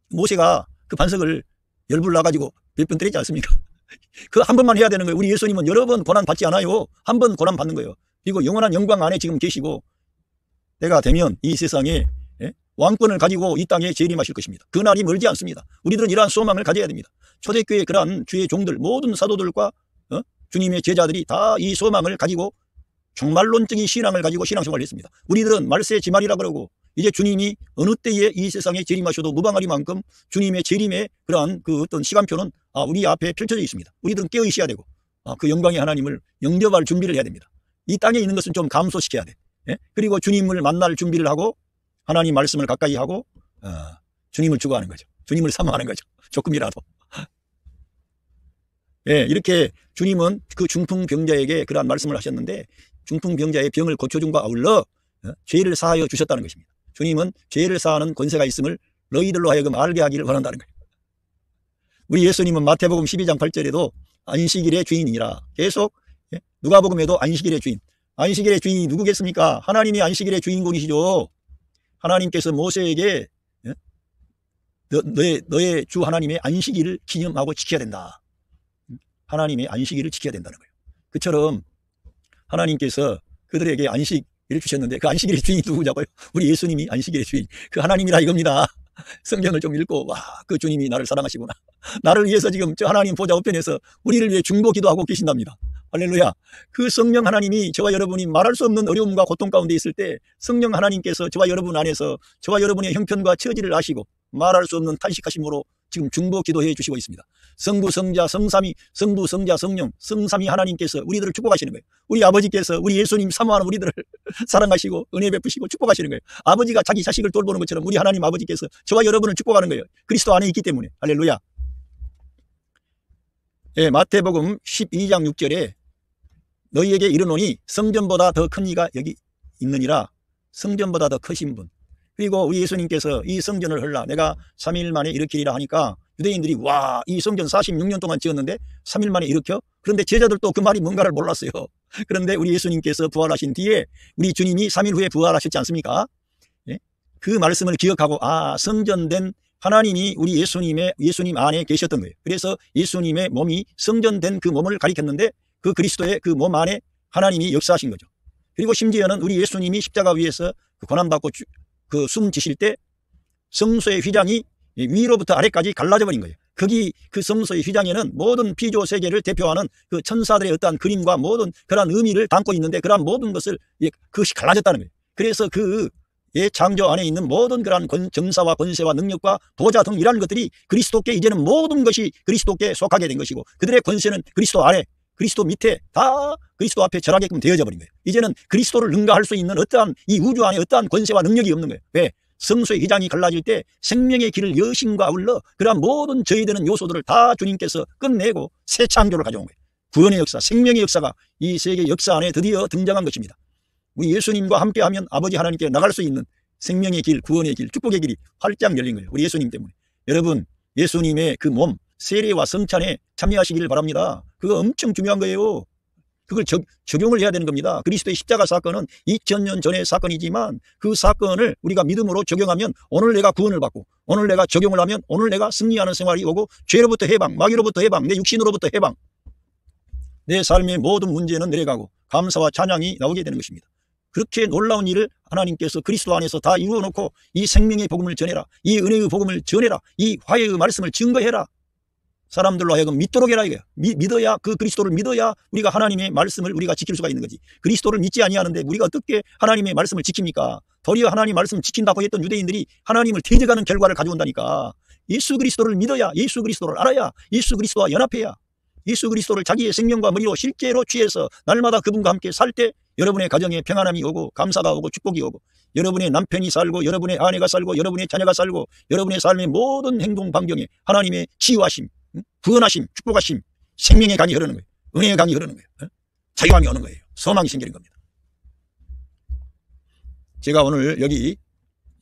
Speaker 1: 모세가 그 반석을 열불 나가지고 몇 번 때리지 않습니까? 그 한 번만 해야 되는 거예요. 우리 예수님은 여러 번 고난 받지 않아요. 한 번 고난 받는 거예요. 그리고 영원한 영광 안에 지금 계시고 때가 되면 이 세상에 왕권을 가지고 이 땅에 재림하실 것입니다. 그날이 멀지 않습니다. 우리들은 이러한 소망을 가져야 됩니다. 초대교회 그러한 주의 종들 모든 사도들과 주님의 제자들이 다 이 소망을 가지고 종말론적인 신앙을 가지고 신앙생활을 했습니다. 우리들은 말세 지말이라 그러고 이제 주님이 어느 때에 이 세상에 재림하셔도 무방하리만큼 주님의 재림의 그러한 그 어떤 시간표는 우리 앞에 펼쳐져 있습니다. 우리들은 깨어 있어야 되고 그 영광의 하나님을 영접할 준비를 해야 됩니다. 이 땅에 있는 것은 좀 감소시켜야 돼. 예? 그리고 주님을 만날 준비를 하고 하나님 말씀을 가까이 하고 주님을 추구하는 거죠. 주님을 사모하는 거죠. 조금이라도. 예, 이렇게 주님은 그 중풍병자에게 그러한 말씀을 하셨는데 중풍병자의 병을 고쳐준과 아울러 죄를 사하여 주셨다는 것입니다. 주님은 죄를 사하는 권세가 있음을 너희들로 하여금 알게 하기를 원한다는 거예요. 우리 예수님은 마태복음 12장 8절에도 안식일의 주인이라 계속 누가복음에도 안식일의 주인. 안식일의 주인이 누구겠습니까? 하나님이 안식일의 주인공이시죠. 하나님께서 모세에게 너의 주 하나님의 안식일을 기념하고 지켜야 된다. 하나님의 안식일을 지켜야 된다는 거예요. 그처럼 하나님께서 그들에게 안식일을 주셨는데 그 안식일의 주인이 누구냐고요? 우리 예수님이 안식일의 주인. 그 하나님이라 이겁니다. 성경을 좀 읽고 그 주님이 나를 사랑하시구나. 나를 위해서 지금 저 하나님 보좌 우편에서 우리를 위해 중보 기도하고 계신답니다. 할렐루야. 그 성령 하나님이 저와 여러분이 말할 수 없는 어려움과 고통 가운데 있을 때 성령 하나님께서 저와 여러분 안에서 저와 여러분의 형편과 처지를 아시고 말할 수 없는 탄식하심으로 지금 중보 기도해 주시고 있습니다. 성부, 성자, 성삼위, 성부, 성자, 성령, 성삼위 하나님께서 우리들을 축복하시는 거예요. 우리 아버지께서 우리 예수님 사모하는 우리들을 사랑하시고 은혜 베푸시고 축복하시는 거예요. 아버지가 자기 자식을 돌보는 것처럼 우리 하나님 아버지께서 저와 여러분을 축복하는 거예요. 그리스도 안에 있기 때문에. 할렐루야. 예, 마태복음 12장 6절에 너희에게 이르노니 성전보다 더 큰 이가 여기 있느니라. 성전보다 더 크신 분. 그리고 우리 예수님께서 이 성전을 헐라 내가 3일 만에 일으키리라 하니까 유대인들이 이 성전 46년 동안 지었는데 3일 만에 일으켜? 그런데 제자들도 그 말이 뭔가를 몰랐어요. 그런데 우리 예수님께서 부활하신 뒤에 우리 주님이 3일 후에 부활하셨지 않습니까? 예? 그 말씀을 기억하고 성전된 하나님이 우리 예수님 안에 계셨던 거예요. 그래서 예수님의 몸이 성전된 그 몸을 가리켰는데 그 그리스도의 그 몸 안에 하나님이 역사하신 거죠. 그리고 심지어는 우리 예수님이 십자가 위에서 고난받고 숨 지실 때 성소의 휘장이 위로부터 아래까지 갈라져 버린 거예요. 그 성소의 휘장에는 모든 피조 세계를 대표하는 그 천사들의 어떠한 그림과 모든 그러한 의미를 담고 있는데 그러한 모든 것을 그것이 갈라졌다는 거예요. 그래서 창조 안에 있는 모든 그러한 정사와 권세와 능력과 보좌 등 이러한 것들이 그리스도께 이제는 모든 것이 그리스도께 속하게 된 것이고 그들의 권세는 그리스도 아래 그리스도 밑에 다 그리스도 앞에 절하게끔 되어져 버린 거예요. 이제는 그리스도를 능가할 수 있는 어떠한 이 우주 안에 어떠한 권세와 능력이 없는 거예요. 왜? 성소의 휘장이 갈라질 때 생명의 길을 여심과 아울러 그러한 모든 저희되는 요소들을 다 주님께서 끝내고 새 창조를 가져온 거예요. 구원의 역사, 생명의 역사가 이 세계 역사 안에 드디어 등장한 것입니다. 우리 예수님과 함께하면 아버지 하나님께 나갈 수 있는 생명의 길, 구원의 길, 축복의 길이 활짝 열린 거예요. 우리 예수님 때문에. 여러분 예수님의 그 몸 세례와 성찬에 참여하시기를 바랍니다. 그거 엄청 중요한 거예요. 그걸 적용을 해야 되는 겁니다. 그리스도의 십자가 사건은 2000년 전의 사건이지만 그 사건을 우리가 믿음으로 적용하면 오늘 내가 구원을 받고 오늘 내가 적용을 하면 오늘 내가 승리하는 생활이 오고 죄로부터 해방, 마귀로부터 해방, 내 육신으로부터 해방, 내 삶의 모든 문제는 내려가고 감사와 찬양이 나오게 되는 것입니다. 그렇게 놀라운 일을 하나님께서 그리스도 안에서 다 이루어 놓고 이 생명의 복음을 전해라, 이 은혜의 복음을 전해라, 이 화해의 말씀을 증거해라. 사람들로 하여금 믿도록 해라 이거야. 믿어야 그 그리스도를 믿어야 우리가 하나님의 말씀을 우리가 지킬 수가 있는 거지. 그리스도를 믿지 아니하는데 우리가 어떻게 하나님의 말씀을 지킵니까? 도리어 하나님 말씀을 지킨다고 했던 유대인들이 하나님을 대적하는 결과를 가져온다니까. 예수 그리스도를 믿어야, 예수 그리스도를 알아야, 예수 그리스도와 연합해야, 예수 그리스도를 자기의 생명과 머리로 실제로 취해서 날마다 그분과 함께 살 때 여러분의 가정에 평안함이 오고 감사가 오고 축복이 오고 여러분의 남편이 살고 여러분의 아내가 살고 여러분의 자녀가 살고 여러분의 삶의 모든 행동 반경에 하나님의 치유하심, 구원하심, 축복하심, 생명의 강이 흐르는 거예요. 은혜의 강이 흐르는 거예요. 자유함이 오는 거예요. 소망이 생기는 겁니다. 제가 오늘 여기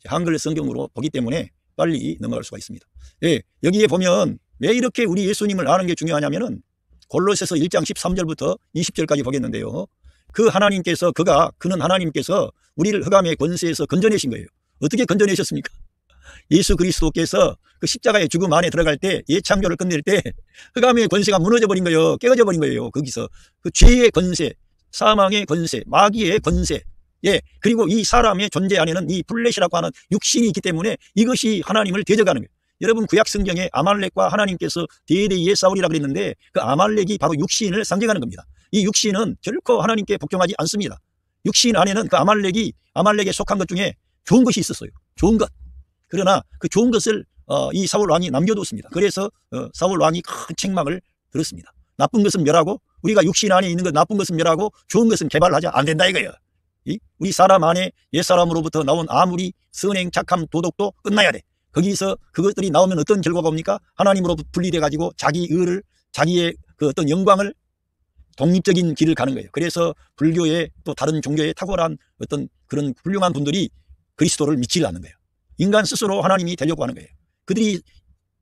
Speaker 1: 한글 성경으로 보기 때문에 빨리 넘어갈 수가 있습니다. 예, 여기에 보면 왜 이렇게 우리 예수님을 아는 게 중요하냐면은 골로새서 1장 13절부터 20절까지 보겠는데요. 그 하나님께서 그는 하나님께서 우리를 흑암의 권세에서 건져내신 거예요. 어떻게 건져내셨습니까? 예수 그리스도께서 그 십자가의 죽음 안에 들어갈 때 예창조를 끝낼 때 흑암의 권세가 무너져 버린 거예요. 깨어져 버린 거예요. 거기서 그 죄의 권세, 사망의 권세, 마귀의 권세, 예, 그리고 이 사람의 존재 안에는 이 플랫이라고 하는 육신이 있기 때문에 이것이 하나님을 대적하는 거예요. 여러분 구약 성경에 아말렉과 하나님께서 대대의 싸우리라 그랬는데 그 아말렉이 바로 육신을 상징하는 겁니다. 이 육신은 결코 하나님께 복종하지 않습니다. 육신 안에는 그 아말렉에 속한 것 중에 좋은 것이 있었어요. 좋은 것. 그러나 그 좋은 것을 이 사울 왕이 남겨뒀습니다. 그래서 사울 왕이 큰 책망을 들었습니다. 나쁜 것은 멸하고, 우리가 육신 안에 있는 것 나쁜 것은 멸하고 좋은 것은 개발하지 안 된다 이거예요. 우리 사람 안에 옛사람으로부터 나온 아무리 선행, 착함, 도덕도 끝나야 돼. 거기서 그것들이 나오면 어떤 결과가 옵니까? 하나님으로 분리돼 가지고 자기 의를, 자기의 그 어떤 영광을, 독립적인 길을 가는 거예요. 그래서 불교에 또 다른 종교에 탁월한 어떤 그런 훌륭한 분들이 그리스도를 믿지 않는 거예요. 인간 스스로 하나님이 되려고 하는 거예요. 그들이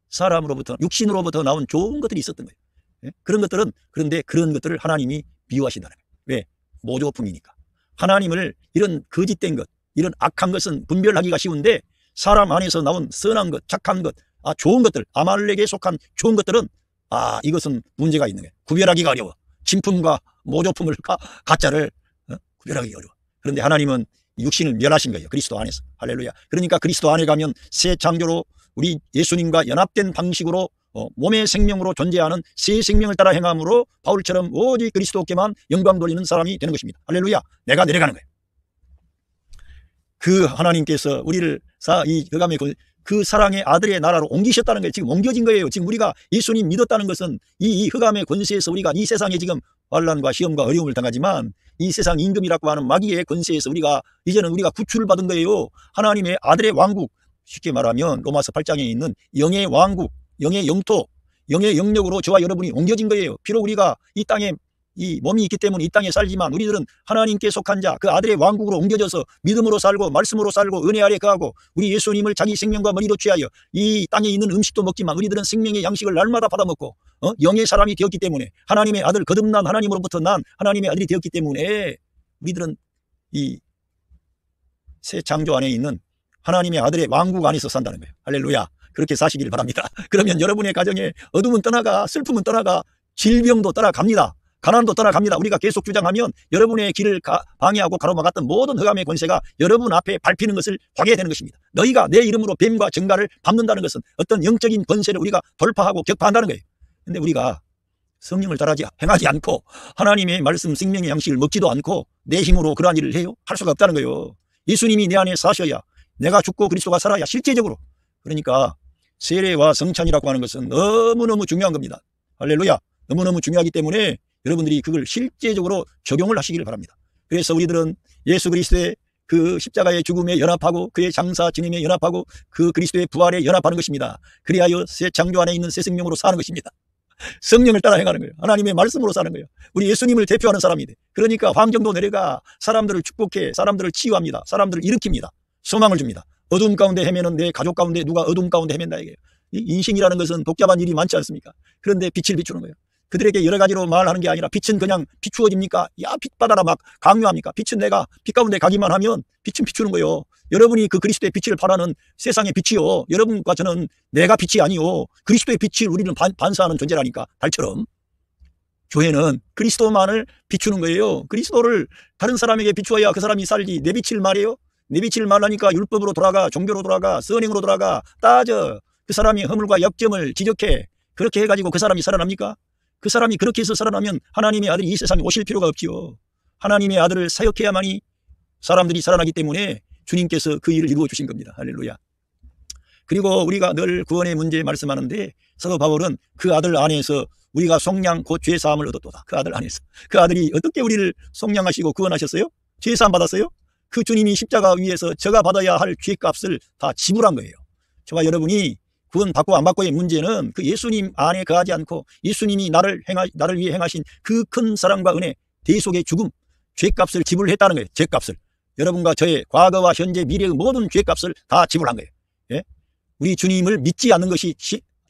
Speaker 1: 사람으로부터, 육신으로부터 나온 좋은 것들이 있었던 거예요. 그런 것들은, 그런데 그런 것들을 하나님이 미워하신다는 거예요. 왜? 모조품이니까. 하나님을 이런 거짓된 것, 이런 악한 것은 분별하기가 쉬운데, 사람 안에서 나온 선한 것, 착한 것, 좋은 것들, 아말렉에 속한 좋은 것들은 이것은 문제가 있는 거예요. 구별하기가 어려워. 진품과 모조품을, 가짜를 구별하기가 어려워. 그런데 하나님은 육신을 멸하신 거예요. 그리스도 안에서. 할렐루야. 그러니까 그리스도 안에 가면 새 창조로 우리 예수님과 연합된 방식으로 몸의 생명으로 존재하는 새 생명을 따라 행함으로 바울처럼 오직 그리스도께만 영광 돌리는 사람이 되는 것입니다. 할렐루야. 내가 내려가는 거예요. 그 하나님께서 우리를 이 흑암의 그 사랑의 아들의 나라로 옮기셨다는 거예요. 지금 옮겨진 거예요. 지금 우리가 예수님 믿었다는 것은 이 흑암의 권세에서 우리가 이 세상에 지금 환난과 시험과 어려움을 당하지만 이 세상 임금이라고 하는 마귀의 권세에서 이제는 우리가 구출을 받은 거예요. 하나님의 아들의 왕국, 쉽게 말하면 로마서 8장에 있는 영의 왕국, 영의 영토, 영의 영역으로 저와 여러분이 옮겨진 거예요. 비록 우리가 이 땅에 이 몸이 있기 때문에 이 땅에 살지만 우리들은 하나님께 속한 자, 그 아들의 왕국으로 옮겨져서 믿음으로 살고 말씀으로 살고 은혜 아래 거하고 우리 예수님을 자기 생명과 머리로 취하여 이 땅에 있는 음식도 먹지만 우리들은 생명의 양식을 날마다 받아먹고 영의 사람이 되었기 때문에, 하나님의 아들, 거듭난 하나님으로부터 난 하나님의 아들이 되었기 때문에 우리들은 이 새 창조 안에 있는 하나님의 아들의 왕국 안에서 산다는 거예요. 할렐루야. 그렇게 사시길 바랍니다. 그러면 여러분의 가정에 어둠은 떠나가, 슬픔은 떠나가, 질병도 떠나갑니다. 가난도 떠나갑니다. 우리가 계속 주장하면 여러분의 길을 방해하고 가로막았던 모든 흑암의 권세가 여러분 앞에 밟히는 것을 하게 되는 것입니다. 너희가 내 이름으로 뱀과 정갈을 밟는다는 것은 어떤 영적인 권세를 우리가 돌파하고 격파한다는 거예요. 그런데 우리가 성령을 따라지 행하지 않고 하나님의 말씀, 생명의 양식을 먹지도 않고 내 힘으로 그러한 일을 해요? 할 수가 없다는 거예요. 예수님이 내 안에 사셔야, 내가 죽고 그리스도가 살아야 실제적으로. 그러니까 세례와 성찬이라고 하는 것은 너무너무 중요한 겁니다. 할렐루야. 너무너무 중요하기 때문에 여러분들이 그걸 실제적으로 적용을 하시기를 바랍니다. 그래서 우리들은 예수 그리스도의 그 십자가의 죽음에 연합하고 그의 장사 진임에 연합하고 그 그리스도의 부활에 연합하는 것입니다. 그리하여 새 창조 안에 있는 새 생명으로 사는 것입니다. 성령을 따라 행하는 거예요. 하나님의 말씀으로 사는 거예요. 우리 예수님을 대표하는 사람이 돼. 그러니까 환경도 내려가 사람들을 축복해, 사람들을 치유합니다. 사람들을 일으킵니다. 소망을 줍니다. 어둠 가운데 헤매는 내 가족 가운데 누가 어둠 가운데 헤맨다 이게요. 이 인생이라는 것은 복잡한 일이 많지 않습니까? 그런데 빛을 비추는 거예요. 그들에게 여러 가지로 말하는 게 아니라 빛은 그냥 비추어집니까? 야, 빛 받아라 막 강요합니까? 빛은 내가 빛 가운데 가기만 하면 빛은 비추는 거예요. 여러분이 그 그리스도의 빛을 발하는 세상의 빛이요. 여러분과 저는 내가 빛이 아니요. 그리스도의 빛을 우리는 반사하는 존재라니까. 달처럼. 교회는 그리스도만을 비추는 거예요. 그리스도를 다른 사람에게 비추어야 그 사람이 살지. 내 빛을 말해요. 내 빛을 말하니까 율법으로 돌아가, 종교로 돌아가, 선행으로 돌아가, 따져. 그 사람이 허물과 약점을 지적해. 그렇게 해가지고 그 사람이 살아납니까? 그 사람이 그렇게 해서 살아나면 하나님의 아들이 이 세상에 오실 필요가 없지요. 하나님의 아들을 사역해야만이 사람들이 살아나기 때문에 주님께서 그 일을 이루어 주신 겁니다. 할렐루야. 그리고 우리가 늘 구원의 문제 말씀하는데 사도 바울은 그 아들 안에서 우리가 속량 곧 죄사함을 얻었도다. 그 아들 안에서. 그 아들이 어떻게 우리를 속량하시고 구원하셨어요? 죄사함 받았어요? 그 주님이 십자가 위에서 저가 받아야 할 죄값을 다 지불한 거예요. 저와 여러분이 구원 받고 안 받고의 문제는 그 예수님 안에 거하지 않고 예수님이 나를 위해 행하신 그 큰 사랑과 은혜, 대속의 죽음, 죄값을 지불했다는 거예요. 죄값을. 여러분과 저의 과거와 현재 미래의 모든 죄값을 다 지불한 거예요. 예? 우리 주님을 믿지 않는 것이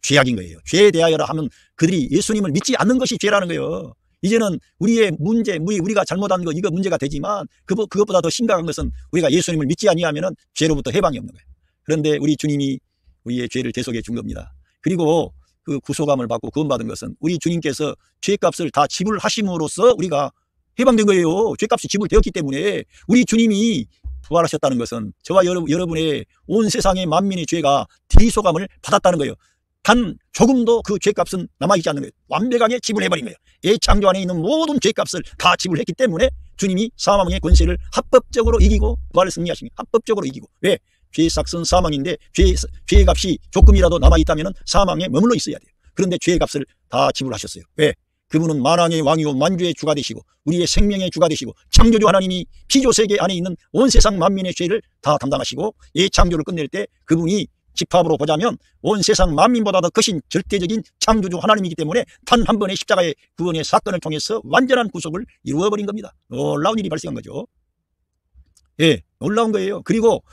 Speaker 1: 죄악인 거예요. 죄에 대하여라 하면 그들이 예수님을 믿지 않는 것이 죄라는 거예요. 이제는 우리의 문제, 우리가 잘못한 거 이거 문제가 되지만 그것보다 더 심각한 것은 우리가 예수님을 믿지 아니하면 죄로부터 해방이 없는 거예요. 그런데 우리 주님이 우리의 죄를 대속해 준 겁니다. 그리고 그 구속함을 받고 구원받은 것은 우리 주님께서 죄값을 다 지불하심으로써 우리가 해방된 거예요. 죄값이 지불되었기 때문에 우리 주님이 부활하셨다는 것은 저와 여러분의 온 세상의 만민의 죄가 대속함을 받았다는 거예요. 단 조금도 그 죄값은 남아있지 않는 거예요. 완벽하게 지불해버린 거예요. 창조 안에 있는 모든 죄값을 다 지불했기 때문에 주님이 사망의 권세를 합법적으로 이기고 부활을 승리하신 거예요. 합법적으로 이기고. 왜? 죄의 삭은 사망인데 죄의 값이 조금이라도 남아있다면 사망에 머물러 있어야 돼요. 그런데 죄의 값을 다 지불하셨어요. 왜? 그분은 만왕의 왕이요 만주의 주가 되시고 우리의 생명의 주가 되시고 창조주 하나님이 피조세계 안에 있는 온 세상 만민의 죄를 다 담당하시고 창조를 끝낼 때 그분이 집합으로 보자면 온 세상 만민보다 더 크신 절대적인 창조주 하나님이기 때문에 단 한 번의 십자가의 구원의 사건을 통해서 완전한 구속을 이루어버린 겁니다. 놀라운 일이 발생한 거죠. 놀라운 거예요. 그리고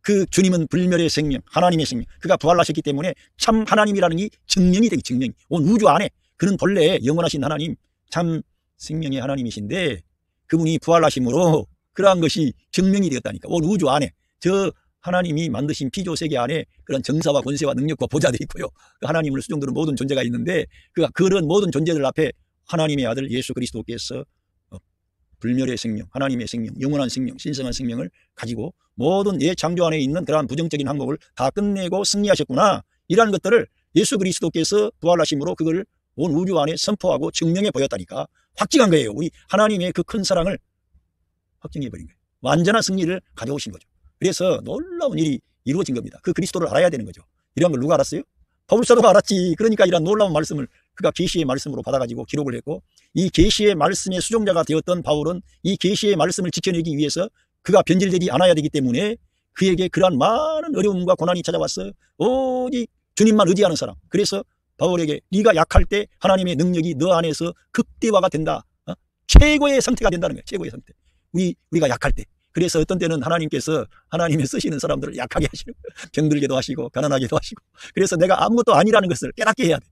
Speaker 1: 그 주님은 불멸의 생명, 하나님의 생명, 그가 부활하셨기 때문에 참 하나님이라는 이 증명이 되기, 증명이. 온 우주 안에 그는 본래 영원하신 하나님, 참 생명의 하나님이신데 그분이 부활하심으로 그러한 것이 증명이 되었다니까. 온 우주 안에 저 하나님이 만드신 피조세계 안에 그런 정사와 권세와 능력과 보좌들이 있고요. 그 하나님을 수종드는 모든 존재가 있는데 그런 모든 존재들 앞에 하나님의 아들 예수 그리스도께서 불멸의 생명, 하나님의 생명, 영원한 생명, 신성한 생명을 가지고 모든 창조 안에 있는 그러한 부정적인 항목을 다 끝내고 승리하셨구나. 이러한 것들을 예수 그리스도께서 부활하심으로 그걸 온 우주 안에 선포하고 증명해 보였다니까. 확증한 거예요. 우리 하나님의 그 큰 사랑을 확증해 버린 거예요. 완전한 승리를 가져오신 거죠. 그래서 놀라운 일이 이루어진 겁니다. 그 그리스도를 알아야 되는 거죠. 이런 걸 누가 알았어요? 바울사도가 알았지. 그러니까 이런 놀라운 말씀을 그가 계시의 말씀으로 받아가지고 기록을 했고 이 계시의 말씀의 수종자가 되었던 바울은 이 계시의 말씀을 지켜내기 위해서 그가 변질되지 않아야 되기 때문에 그에게 그러한 많은 어려움과 고난이 찾아왔어. 오직 주님만 의지하는 사람. 그래서 바울에게 네가 약할 때 하나님의 능력이 너 안에서 극대화가 된다. 최고의 상태가 된다는 거예요. 최고의 상태. 우리가 약할 때. 그래서 어떤 때는 하나님께서 하나님의 쓰시는 사람들을 약하게 하시고 병들게도 하시고 가난하게도 하시고 그래서 내가 아무것도 아니라는 것을 깨닫게 해야 돼.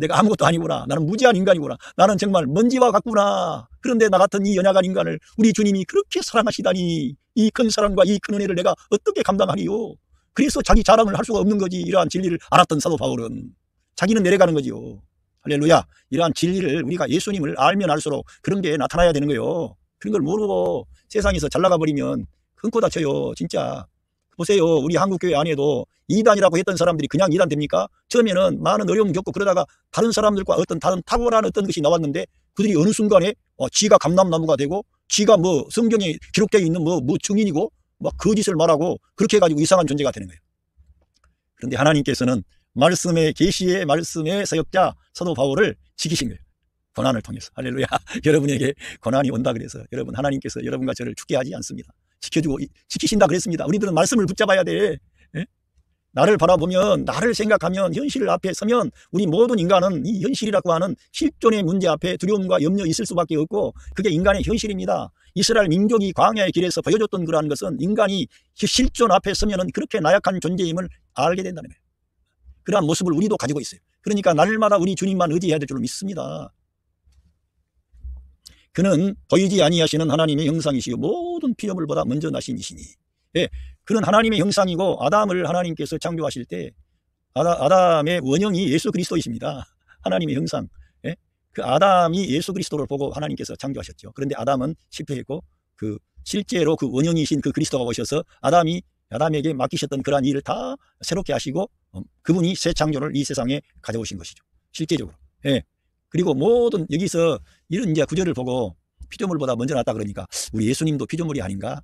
Speaker 1: 내가 아무것도 아니구나. 나는 무지한 인간이구나. 나는 정말 먼지와 같구나. 그런데 나 같은 이 연약한 인간을 우리 주님이 그렇게 사랑하시다니 이 큰 사랑과 이 큰 은혜를 내가 어떻게 감당하리요. 그래서 자기 자랑을 할 수가 없는 거지. 이러한 진리를 알았던 사도 바울은 자기는 내려가는 거지요. 할렐루야. 이러한 진리를 우리가 예수님을 알면 알수록 그런 게 나타나야 되는 거예요. 그런 걸 모르고 세상에서 잘 나가버리면 큰코 다쳐요. 진짜. 보세요. 우리 한국교회 안에도 이단이라고 했던 사람들이 그냥 이단 됩니까? 처음에는 많은 어려움 겪고 그러다가 다른 사람들과 어떤 다른 탁월한 어떤 것이 나왔는데 그들이 어느 순간에 지가 감람나무가 되고 지가 성경에 기록되어 있는 증인이고 막 거짓을 말하고 그렇게 해가지고 이상한 존재가 되는 거예요. 그런데 하나님께서는 말씀의 계시의 말씀의 사역자 사도 바울을 지키신 거예요. 고난을 통해서. 할렐루야. 여러분에게 고난이 온다 그래서 여러분 하나님께서 여러분과 저를 죽게 하지 않습니다. 지켜주고 지키신다 그랬습니다. 우리들은 말씀을 붙잡아야 돼. 나를 바라보면 나를 생각하면 현실 앞에 서면 우리 모든 인간은 이 현실이라고 하는 실존의 문제 앞에 두려움과 염려 있을 수밖에 없고 그게 인간의 현실입니다. 이스라엘 민족이 광야의 길에서 보여줬던 그러한 것은 인간이 실존 앞에 서면 그렇게 나약한 존재임을 알게 된다는 거예요. 그러한 모습을 우리도 가지고 있어요. 그러니까 날마다 우리 주님만 의지해야 될 줄 믿습니다. 그는 보이지 아니하시는 하나님의 형상이시요 모든 피조물보다 먼저 나신 이시니. 그는 하나님의 형상이고 아담을 하나님께서 창조하실 때 아담의 원형이 예수 그리스도이십니다. 하나님의 형상. 그 아담이 예수 그리스도를 보고 하나님께서 창조하셨죠. 그런데 아담은 실패했고 실제로 그 원형이신 그 그리스도가 오셔서 아담에게 맡기셨던 그러한 일을 다 새롭게 하시고 그분이 새 창조를 이 세상에 가져오신 것이죠. 실제적으로. 그리고 모든 여기서 이런 이제 구절을 보고 피조물보다 먼저 났다 그러니까 우리 예수님도 피조물이 아닌가?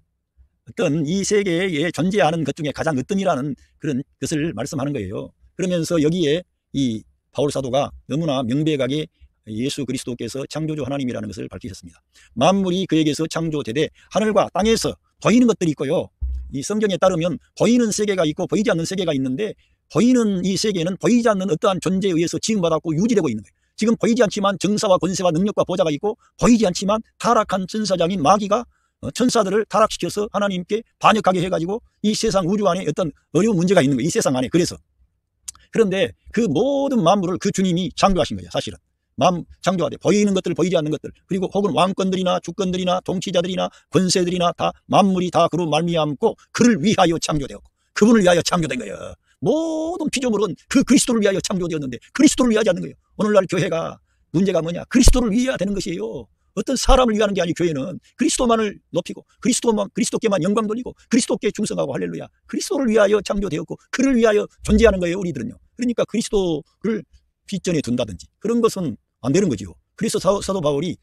Speaker 1: 어떤 이 세계에 존재하는 것 중에 가장 으뜸이라는 그런 것을 말씀하는 거예요. 그러면서 여기에 이 바울 사도가 너무나 명백하게 예수 그리스도께서 창조주 하나님이라는 것을 밝히셨습니다. 만물이 그에게서 창조되되 하늘과 땅에서 보이는 것들이 있고요. 이 성경에 따르면 보이는 세계가 있고 보이지 않는 세계가 있는데 보이는 이 세계는 보이지 않는 어떠한 존재에 의해서 지음받았고 유지되고 있는 거예요. 지금 보이지 않지만 정사와 권세와 능력과 보좌가 있고 보이지 않지만 타락한 천사장인 마귀가 천사들을 타락시켜서 하나님께 반역하게 해가지고 이 세상 우주 안에 어떤 어려운 문제가 있는 거예요. 이 세상 안에. 그런데 그 모든 만물을 그 주님이 창조하신 거예요. 사실은. 창조하되 보이는 것들 보이지 않는 것들 그리고 혹은 왕권들이나 주권들이나 통치자들이나 권세들이나 다 만물이 다 그로 말미암고 그를 위하여 창조되었고 그분을 위하여 창조된 거예요. 모든 피조물은 그 그리스도를 위하여 창조되었는데 그리스도를 위하지 않는 거예요. 오늘날 교회가 문제가 뭐냐? 그리스도를 위해야 되는 것이에요. 어떤 사람을 위하는 게 아니 교회는 그리스도만을 높이고 그리스도께만 영광 돌리고 그리스도께 충성하고 할렐루야. 그리스도를 위하여 창조되었고 그를 위하여 존재하는 거예요. 우리들은요. 그러니까 그리스도를 뒷전에 둔다든지 그런 것은 안 되는 거지요. 그래서 사도 바울이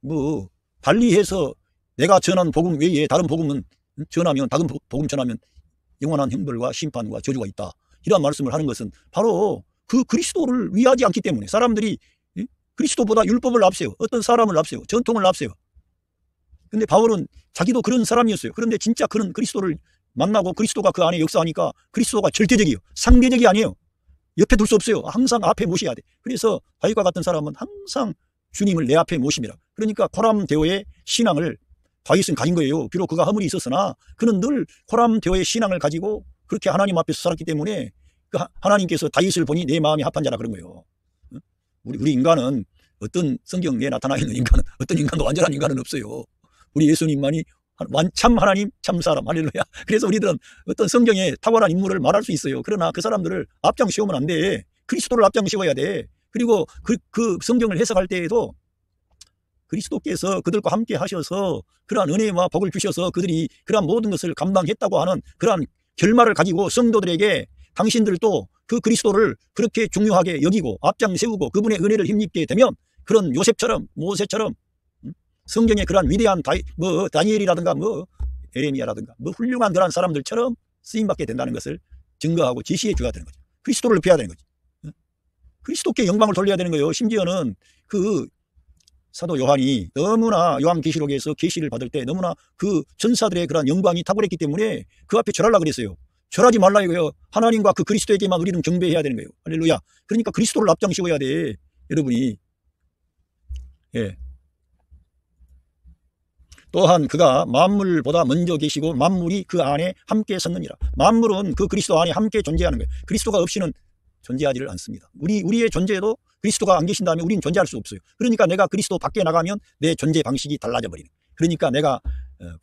Speaker 1: 뭐 달리해서 내가 전한 복음 외에 다른 복음은 전하면, 다른 복음 전하면 영원한 형벌과 심판과 저주가 있다, 이런 말씀을 하는 것은 바로 그 그리스도를 위하지 않기 때문에 사람들이 그리스도보다 율법을 앞세워, 어떤 사람을 앞세워, 전통을 앞세워. 근데 바울은 자기도 그런 사람이었어요. 그런데 진짜 그런 그리스도를 만나고 그리스도가 그 안에 역사하니까 그리스도가 절대적이에요. 상대적이 아니에요. 옆에 둘 수 없어요. 항상 앞에 모셔야 돼. 그래서 다윗과 같은 사람은 항상 주님을 내 앞에 모십니다. 그러니까 코람데오의 신앙을 다윗은 가진 거예요. 비록 그가 허물이 있었으나 그는 늘 코람데오의 신앙을 가지고 그렇게 하나님 앞에서 살았기 때문에 그 하나님께서 다윗을 보니 내 마음이 합한 자라 그런 거예요. 우리 인간은, 어떤 성경에 나타나 있는 인간은, 어떤 인간도 완전한 인간은 없어요. 우리 예수님만이 참 하나님, 참 사람. 할렐루야. 그래서 우리들은 어떤 성경에 탁월한 인물을 말할 수 있어요. 그러나 그 사람들을 앞장 씌우면 안 돼. 그리스도를 앞장 씌워야 돼. 그리고 그 성경을 해석할 때에도 그리스도께서 그들과 함께 하셔서 그러한 은혜와 복을 주셔서 그들이 그러한 모든 것을 감당했다고 하는 그러한 결말을 가지고 성도들에게 당신들도 그 그리스도를 그렇게 중요하게 여기고 앞장 세우고 그분의 은혜를 힘입게 되면 그런 요셉처럼, 모세처럼 성경의 그러한 위대한 다니엘이라든가 에레미야라든가 훌륭한 그러한 사람들처럼 쓰임받게 된다는 것을 증거하고 제시해 줘야 되는 거죠. 그리스도를 높여야 되는 거죠. 그리스도께 영광을 돌려야 되는 거예요. 심지어는 그 사도 요한이 너무나 요한계시록에서 계시를 받을 때 너무나 그 전사들의 그런 영광이 탁월했기 때문에 그 앞에 절하려고 그랬어요. 절하지 말라 이거예요. 하나님과 그 그리스도에게만 우리는 경배해야 되는 거예요. 할렐루야. 그러니까 그리스도를 앞장씌워야 돼, 여러분이. 예. 또한 그가 만물보다 먼저 계시고 만물이 그 안에 함께 섰느니라. 만물은 그 그리스도 안에 함께 존재하는 거예요. 그리스도가 없이는 존재하지를 않습니다. 우리의 존재도 그리스도가 안 계신다면 우리는 존재할 수 없어요. 그러니까 내가 그리스도 밖에 나가면 내 존재 방식이 달라져 버리는. 그러니까 내가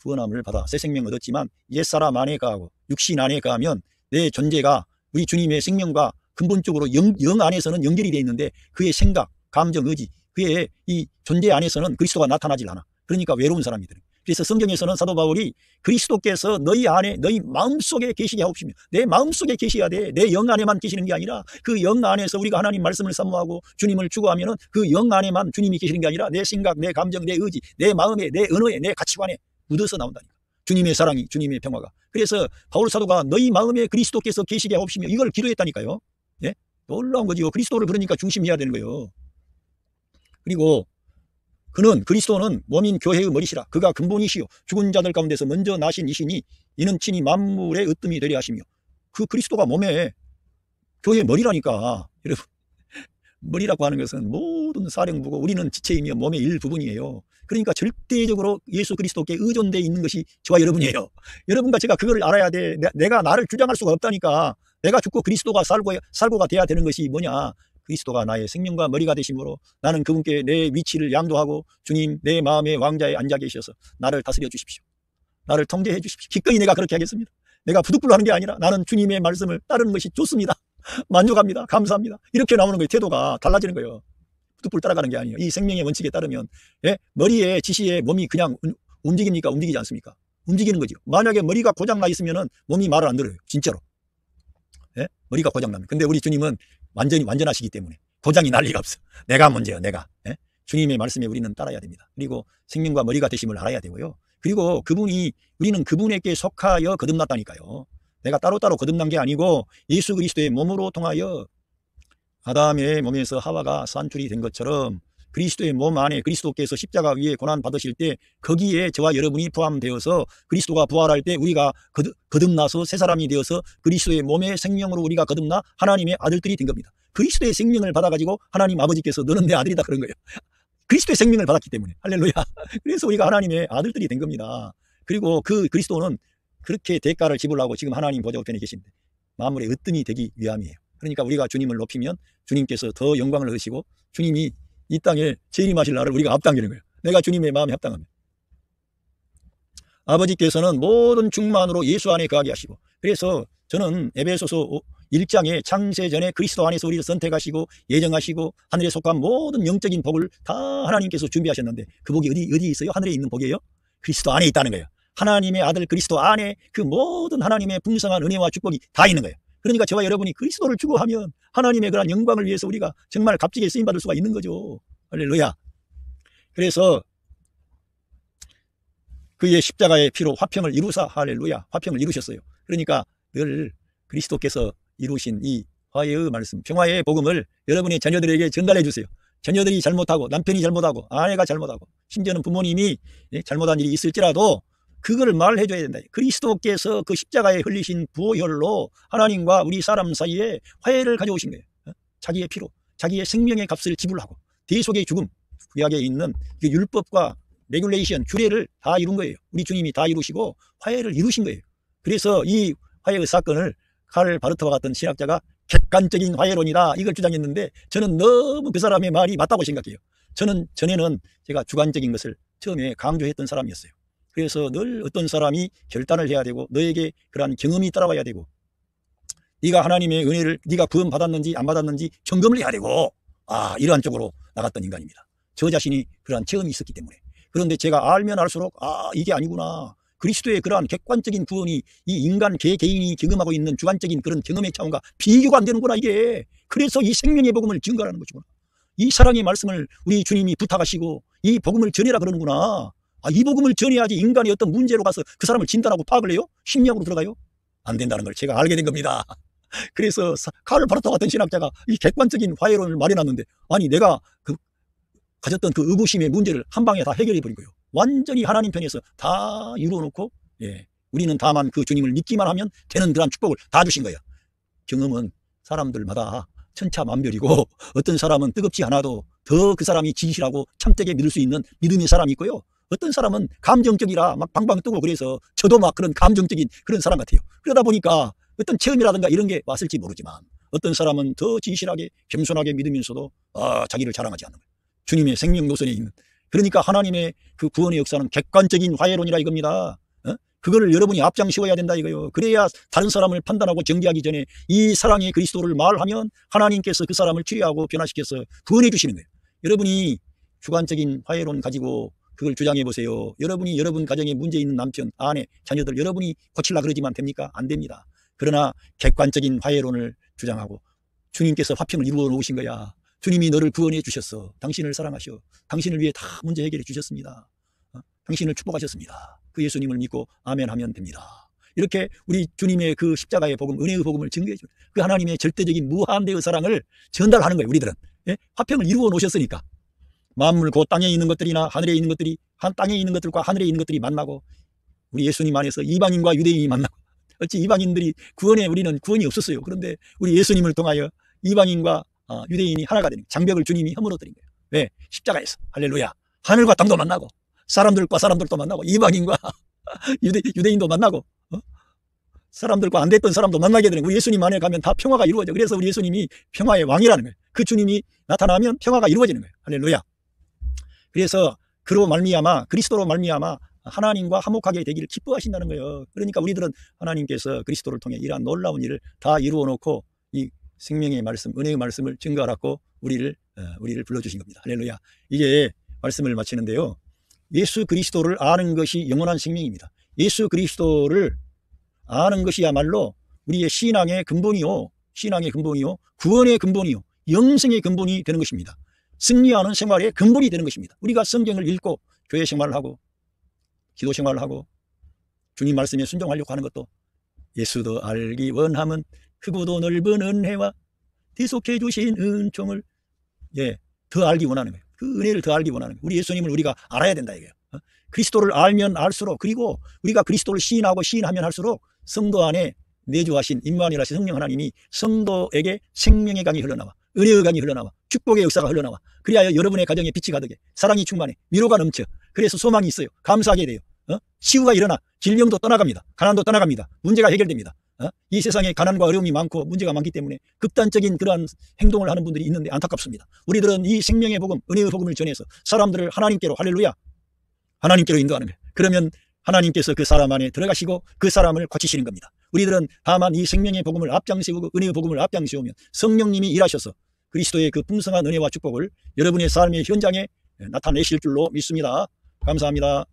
Speaker 1: 구원함을 받아 새 생명 얻었지만 옛사람 안에 가고 육신 안에 가면 내 존재가 우리 주님의 생명과 근본적으로 영 안에서는 연결이 되어 있는데 그의 생각, 감정, 의지, 그의 이 존재 안에서는 그리스도가 나타나질 않아. 그러니까 외로운 사람이 되는. 그래서 성경에서는 사도 바울이 그리스도께서 너희 안에, 너희 마음속에 계시게 하옵시며, 내 마음속에 계셔야 돼. 내 영 안에만 계시는 게 아니라 그 영 안에서 우리가 하나님 말씀을 사모하고 주님을 추구하면은 그 영 안에만 주님이 계시는 게 아니라 내 생각, 내 감정, 내 의지, 내 마음에, 내 언어에, 내 가치관에 묻어서 나온다니까. 주님의 사랑이, 주님의 평화가. 그래서 바울 사도가 너희 마음에 그리스도께서 계시게 하옵시며 이걸 기도했다니까요. 예? 놀라운 거지요. 그리스도를 그러니까 중심해야 되는 거예요. 그리고 그리스도는 몸인 교회의 머리시라. 그가 근본이시요 죽은 자들 가운데서 먼저 나신 이시니 이는 친히 만물의 으뜸이 되려 하시며. 그 그리스도가 몸에 교회의 머리라니까. 여러분, 머리라고 하는 것은 모든 사령부고 우리는 지체이며 몸의 일부분이에요. 그러니까 절대적으로 예수 그리스도께 의존되어 있는 것이 저와 여러분이에요. 여러분과 제가 그걸 알아야 돼. 내가 나를 주장할 수가 없다니까. 내가 죽고 그리스도가 살고가 돼야 되는 것이 뭐냐. 그리스도가 나의 생명과 머리가 되심으로 나는 그분께 내 위치를 양도하고 주님 내 마음의 왕자에 앉아 계셔서 나를 다스려 주십시오. 나를 통제해 주십시오. 기꺼이 내가 그렇게 하겠습니다. 내가 부득불 하는 게 아니라 나는 주님의 말씀을 따르는 것이 좋습니다. 만족합니다. 감사합니다. 이렇게 나오는 거예요. 태도가 달라지는 거예요. 부득불 따라가는 게 아니에요. 이 생명의 원칙에 따르면 머리에 지시에 몸이 그냥 움직입니까? 움직이지 않습니까? 움직이는 거죠. 만약에 머리가 고장나 있으면 몸이 말을 안 들어요. 진짜로. 머리가 고장나면. 근데 우리 주님은 완전하시기 때문에 고장이 날 리가 없어. 내가 문제야, 내가. 주님의 말씀에 우리는 따라야 됩니다. 그리고 생명과 머리가 되심을 알아야 되고요. 그리고 우리는 그분에게 속하여 거듭났다니까요. 내가 따로따로 거듭난 게 아니고 예수 그리스도의 몸으로 통하여 아담의 몸에서 하와가 산출이 된 것처럼 그리스도의 몸 안에 그리스도께서 십자가 위에 고난 받으실 때 거기에 저와 여러분이 포함되어서 그리스도가 부활할 때 우리가 거듭나서 새 사람이 되어서 그리스도의 몸의 생명으로 우리가 거듭나 하나님의 아들들이 된 겁니다. 그리스도의 생명을 받아가지고 하나님 아버지께서 너는 내 아들이다 그런 거예요. 그리스도의 생명을 받았기 때문에. 할렐루야. 그래서 우리가 하나님의 아들들이 된 겁니다. 그리고 그 그리스도는 그렇게 대가를 지불하고 지금 하나님 보좌 우편에 계신데 만물의 으뜸이 되기 위함이에요. 그러니까 우리가 주님을 높이면 주님께서 더 영광을 얻으시고 주님이 이 땅에 재림하실 날을 우리가 앞당기는 거예요. 내가 주님의 마음에 합당하면. 아버지께서는 모든 충만으로 예수 안에 거하게 하시고. 그래서 저는 에베소서 1장에 창세전에 그리스도 안에서 우리를 선택하시고 예정하시고 하늘에 속한 모든 영적인 복을 다 하나님께서 준비하셨는데 그 복이 어디 있어요? 하늘에 있는 복이에요? 그리스도 안에 있다는 거예요. 하나님의 아들 그리스도 안에 그 모든 하나님의 풍성한 은혜와 축복이 다 있는 거예요. 그러니까 저와 여러분이 그리스도를 추구하면 하나님의 그런 영광을 위해서 우리가 정말 값지게 쓰임받을 수가 있는 거죠. 할렐루야. 그래서 그의 십자가의 피로 화평을 이루사, 할렐루야, 화평을 이루셨어요. 그러니까 늘 그리스도께서 이루신 이 화해의 말씀, 평화의 복음을 여러분의 자녀들에게 전달해 주세요. 자녀들이 잘못하고, 남편이 잘못하고, 아내가 잘못하고, 심지어는 부모님이 잘못한 일이 있을지라도 그걸 말해 줘야 된다. 그리스도께서 그 십자가에 흘리신 보혈로 하나님과 우리 사람 사이에 화해를 가져오신 거예요. 자기의 피로, 자기의 생명의 값을 지불하고, 대속의 죽음, 구약에 있는 그 율법과 레귤레이션, 규례를 다 이룬 거예요. 우리 주님이 다 이루시고 화해를 이루신 거예요. 그래서 이 화해의 사건을 칼 바르트와 같은 신학자가 객관적인 화해론이다, 이걸 주장했는데 저는 너무 그 사람의 말이 맞다고 생각해요. 저는 전에는 제가 주관적인 것을 처음에 강조했던 사람이었어요. 그래서 늘 어떤 사람이 결단을 해야 되고, 너에게 그러한 경험이 따라와야 되고, 네가 하나님의 은혜를 네가 구원 받았는지 안 받았는지 점검을 해야 되고, 이러한 쪽으로 나갔던 인간입니다. 저 자신이 그러한 체험이 있었기 때문에. 그런데 제가 알면 알수록 이게 아니구나. 그리스도의 그러한 객관적인 구원이 이 인간 개개인이 경험하고 있는 주관적인 그런 경험의 차원과 비교가 안 되는구나, 이게. 그래서 이 생명의 복음을 증거하는 것이구나. 이 사랑의 말씀을 우리 주님이 부탁하시고 이 복음을 전해라 그러는구나. 이 복음을 전해야지 인간의 어떤 문제로 가서 그 사람을 진단하고 파악을 해요? 심리학으로 들어가요? 안 된다는 걸 제가 알게 된 겁니다. 그래서 칼 바르트 같은 신학자가 이 객관적인 화해론을 마련했는데, 내가 가졌던 그 의구심의 문제를 한 방에 다 해결해 버린 거예요. 완전히 하나님 편에서 다 이루어놓고, 우리는 다만 그 주님을 믿기만 하면 되는 그런 축복을 다 주신 거예요. 경험은 사람들마다 천차만별이고, 어떤 사람은 뜨겁지 않아도 더 그 사람이 진실하고 참되게 믿을 수 있는 믿음의 사람이 있고요. 어떤 사람은 감정적이라 막 방방 뜨고, 그래서 저도 막 그런 감정적인 그런 사람 같아요. 그러다 보니까 어떤 체험이라든가 이런 게 왔을지 모르지만, 어떤 사람은 더 진실하게 겸손하게 믿으면서도 자기를 자랑하지 않는 거예요. 주님의 생명 노선에 있는. 그러니까 하나님의 그 구원의 역사는 객관적인 화해론이라 이겁니다. 그거를 여러분이 앞장세워야 된다 이거예요. 그래야 다른 사람을 판단하고 정죄하기 전에 이 사랑의 그리스도를 말하면 하나님께서 그 사람을 치료하고 변화시켜서 구원해 주시는 거예요. 여러분이 주관적인 화해론 가지고 그걸 주장해 보세요. 여러분이 여러분 가정에 문제 있는 남편, 아내, 자녀들 여러분이 고치려 그러지만 됩니까? 안 됩니다. 그러나 객관적인 화해론을 주장하고, 주님께서 화평을 이루어 놓으신 거야. 주님이 너를 구원해 주셨어. 당신을 사랑하셔. 당신을 위해 다 문제 해결해 주셨습니다. 당신을 축복하셨습니다. 그 예수님을 믿고 아멘 하면 됩니다. 이렇게 우리 주님의 그 십자가의 복음, 은혜의 복음을 증거해 줍니다. 그 하나님의 절대적인 무한대의 사랑을 전달하는 거예요. 우리들은 화평을 이루어 놓으셨으니까. 만물 곧 땅에 있는 것들이나 하늘에 있는 것들이 땅에 있는 것들과 하늘에 있는 것들이 만나고, 우리 예수님 안에서 이방인과 유대인이 만나고. 어찌 이방인들이 구원에, 우리는 구원이 없었어요. 그런데 우리 예수님을 통하여 이방인과 유대인이 하나가 되는, 장벽을 주님이 허물어뜨린 거예요. 왜? 십자가에서. 할렐루야. 하늘과 땅도 만나고, 사람들과 사람들도 만나고, 이방인과 유대인도 만나고, 사람들과 안 됐던 사람도 만나게 되는, 우리 예수님 안에 가면 다 평화가 이루어져. 그래서 우리 예수님이 평화의 왕이라는 거예요. 그 주님이 나타나면 평화가 이루어지는 거예요. 할렐루야. 그래서 그로 말미암아, 그리스도로 말미암아 하나님과 화목하게 되기를 기뻐하신다는 거예요. 그러니까 우리들은 하나님께서 그리스도를 통해 이러한 놀라운 일을 다 이루어 놓고 이 생명의 말씀, 은혜의 말씀을 증거하라고 우리를 불러주신 겁니다. 할렐루야. 이게 말씀을 마치는데요. 예수 그리스도를 아는 것이 영원한 생명입니다. 예수 그리스도를 아는 것이야말로 우리의 신앙의 근본이요, 구원의 근본이요, 영생의 근본이 되는 것입니다. 승리하는 생활의 근본이 되는 것입니다. 우리가 성경을 읽고 교회 생활을 하고 기도 생활을 하고 주님 말씀에 순종하려고 하는 것도, 예수도 알기 원함은 크고도 넓은 은혜와 대속해 주신 은총을 더 알기 원하는 거예요. 그 은혜를 더 알기 원하는 거예요. 우리 예수님을 우리가 알아야 된다 이거예요. 그리스도를 알면 알수록, 그리고 우리가 그리스도를 시인하면 할수록 성도 안에 내주하신 임마누엘하신 성령 하나님이 성도에게 생명의 강이 흘러나와, 은혜의 강이 흘러나와, 축복의 역사가 흘러나와, 그리하여 여러분의 가정에 빛이 가득해, 사랑이 충만해, 위로가 넘쳐. 그래서 소망이 있어요. 감사하게 돼요. 치유가 일어나, 질병도 떠나갑니다. 가난도 떠나갑니다. 문제가 해결됩니다. 이 세상에 가난과 어려움이 많고 문제가 많기 때문에 극단적인 그러한 행동을 하는 분들이 있는데 안타깝습니다. 우리들은 이 생명의 복음, 은혜의 복음을 전해서 사람들을 하나님께로, 할렐루야, 하나님께로 인도하는 거예요. 그러면 하나님께서 그 사람 안에 들어가시고 그 사람을 고치시는 겁니다. 우리들은 다만 이 생명의 복음을 앞장세우고 은혜의 복음을 앞장세우면 성령님이 일하셔서 그리스도의 그 풍성한 은혜와 축복을 여러분의 삶의 현장에 나타내실 줄로 믿습니다. 감사합니다.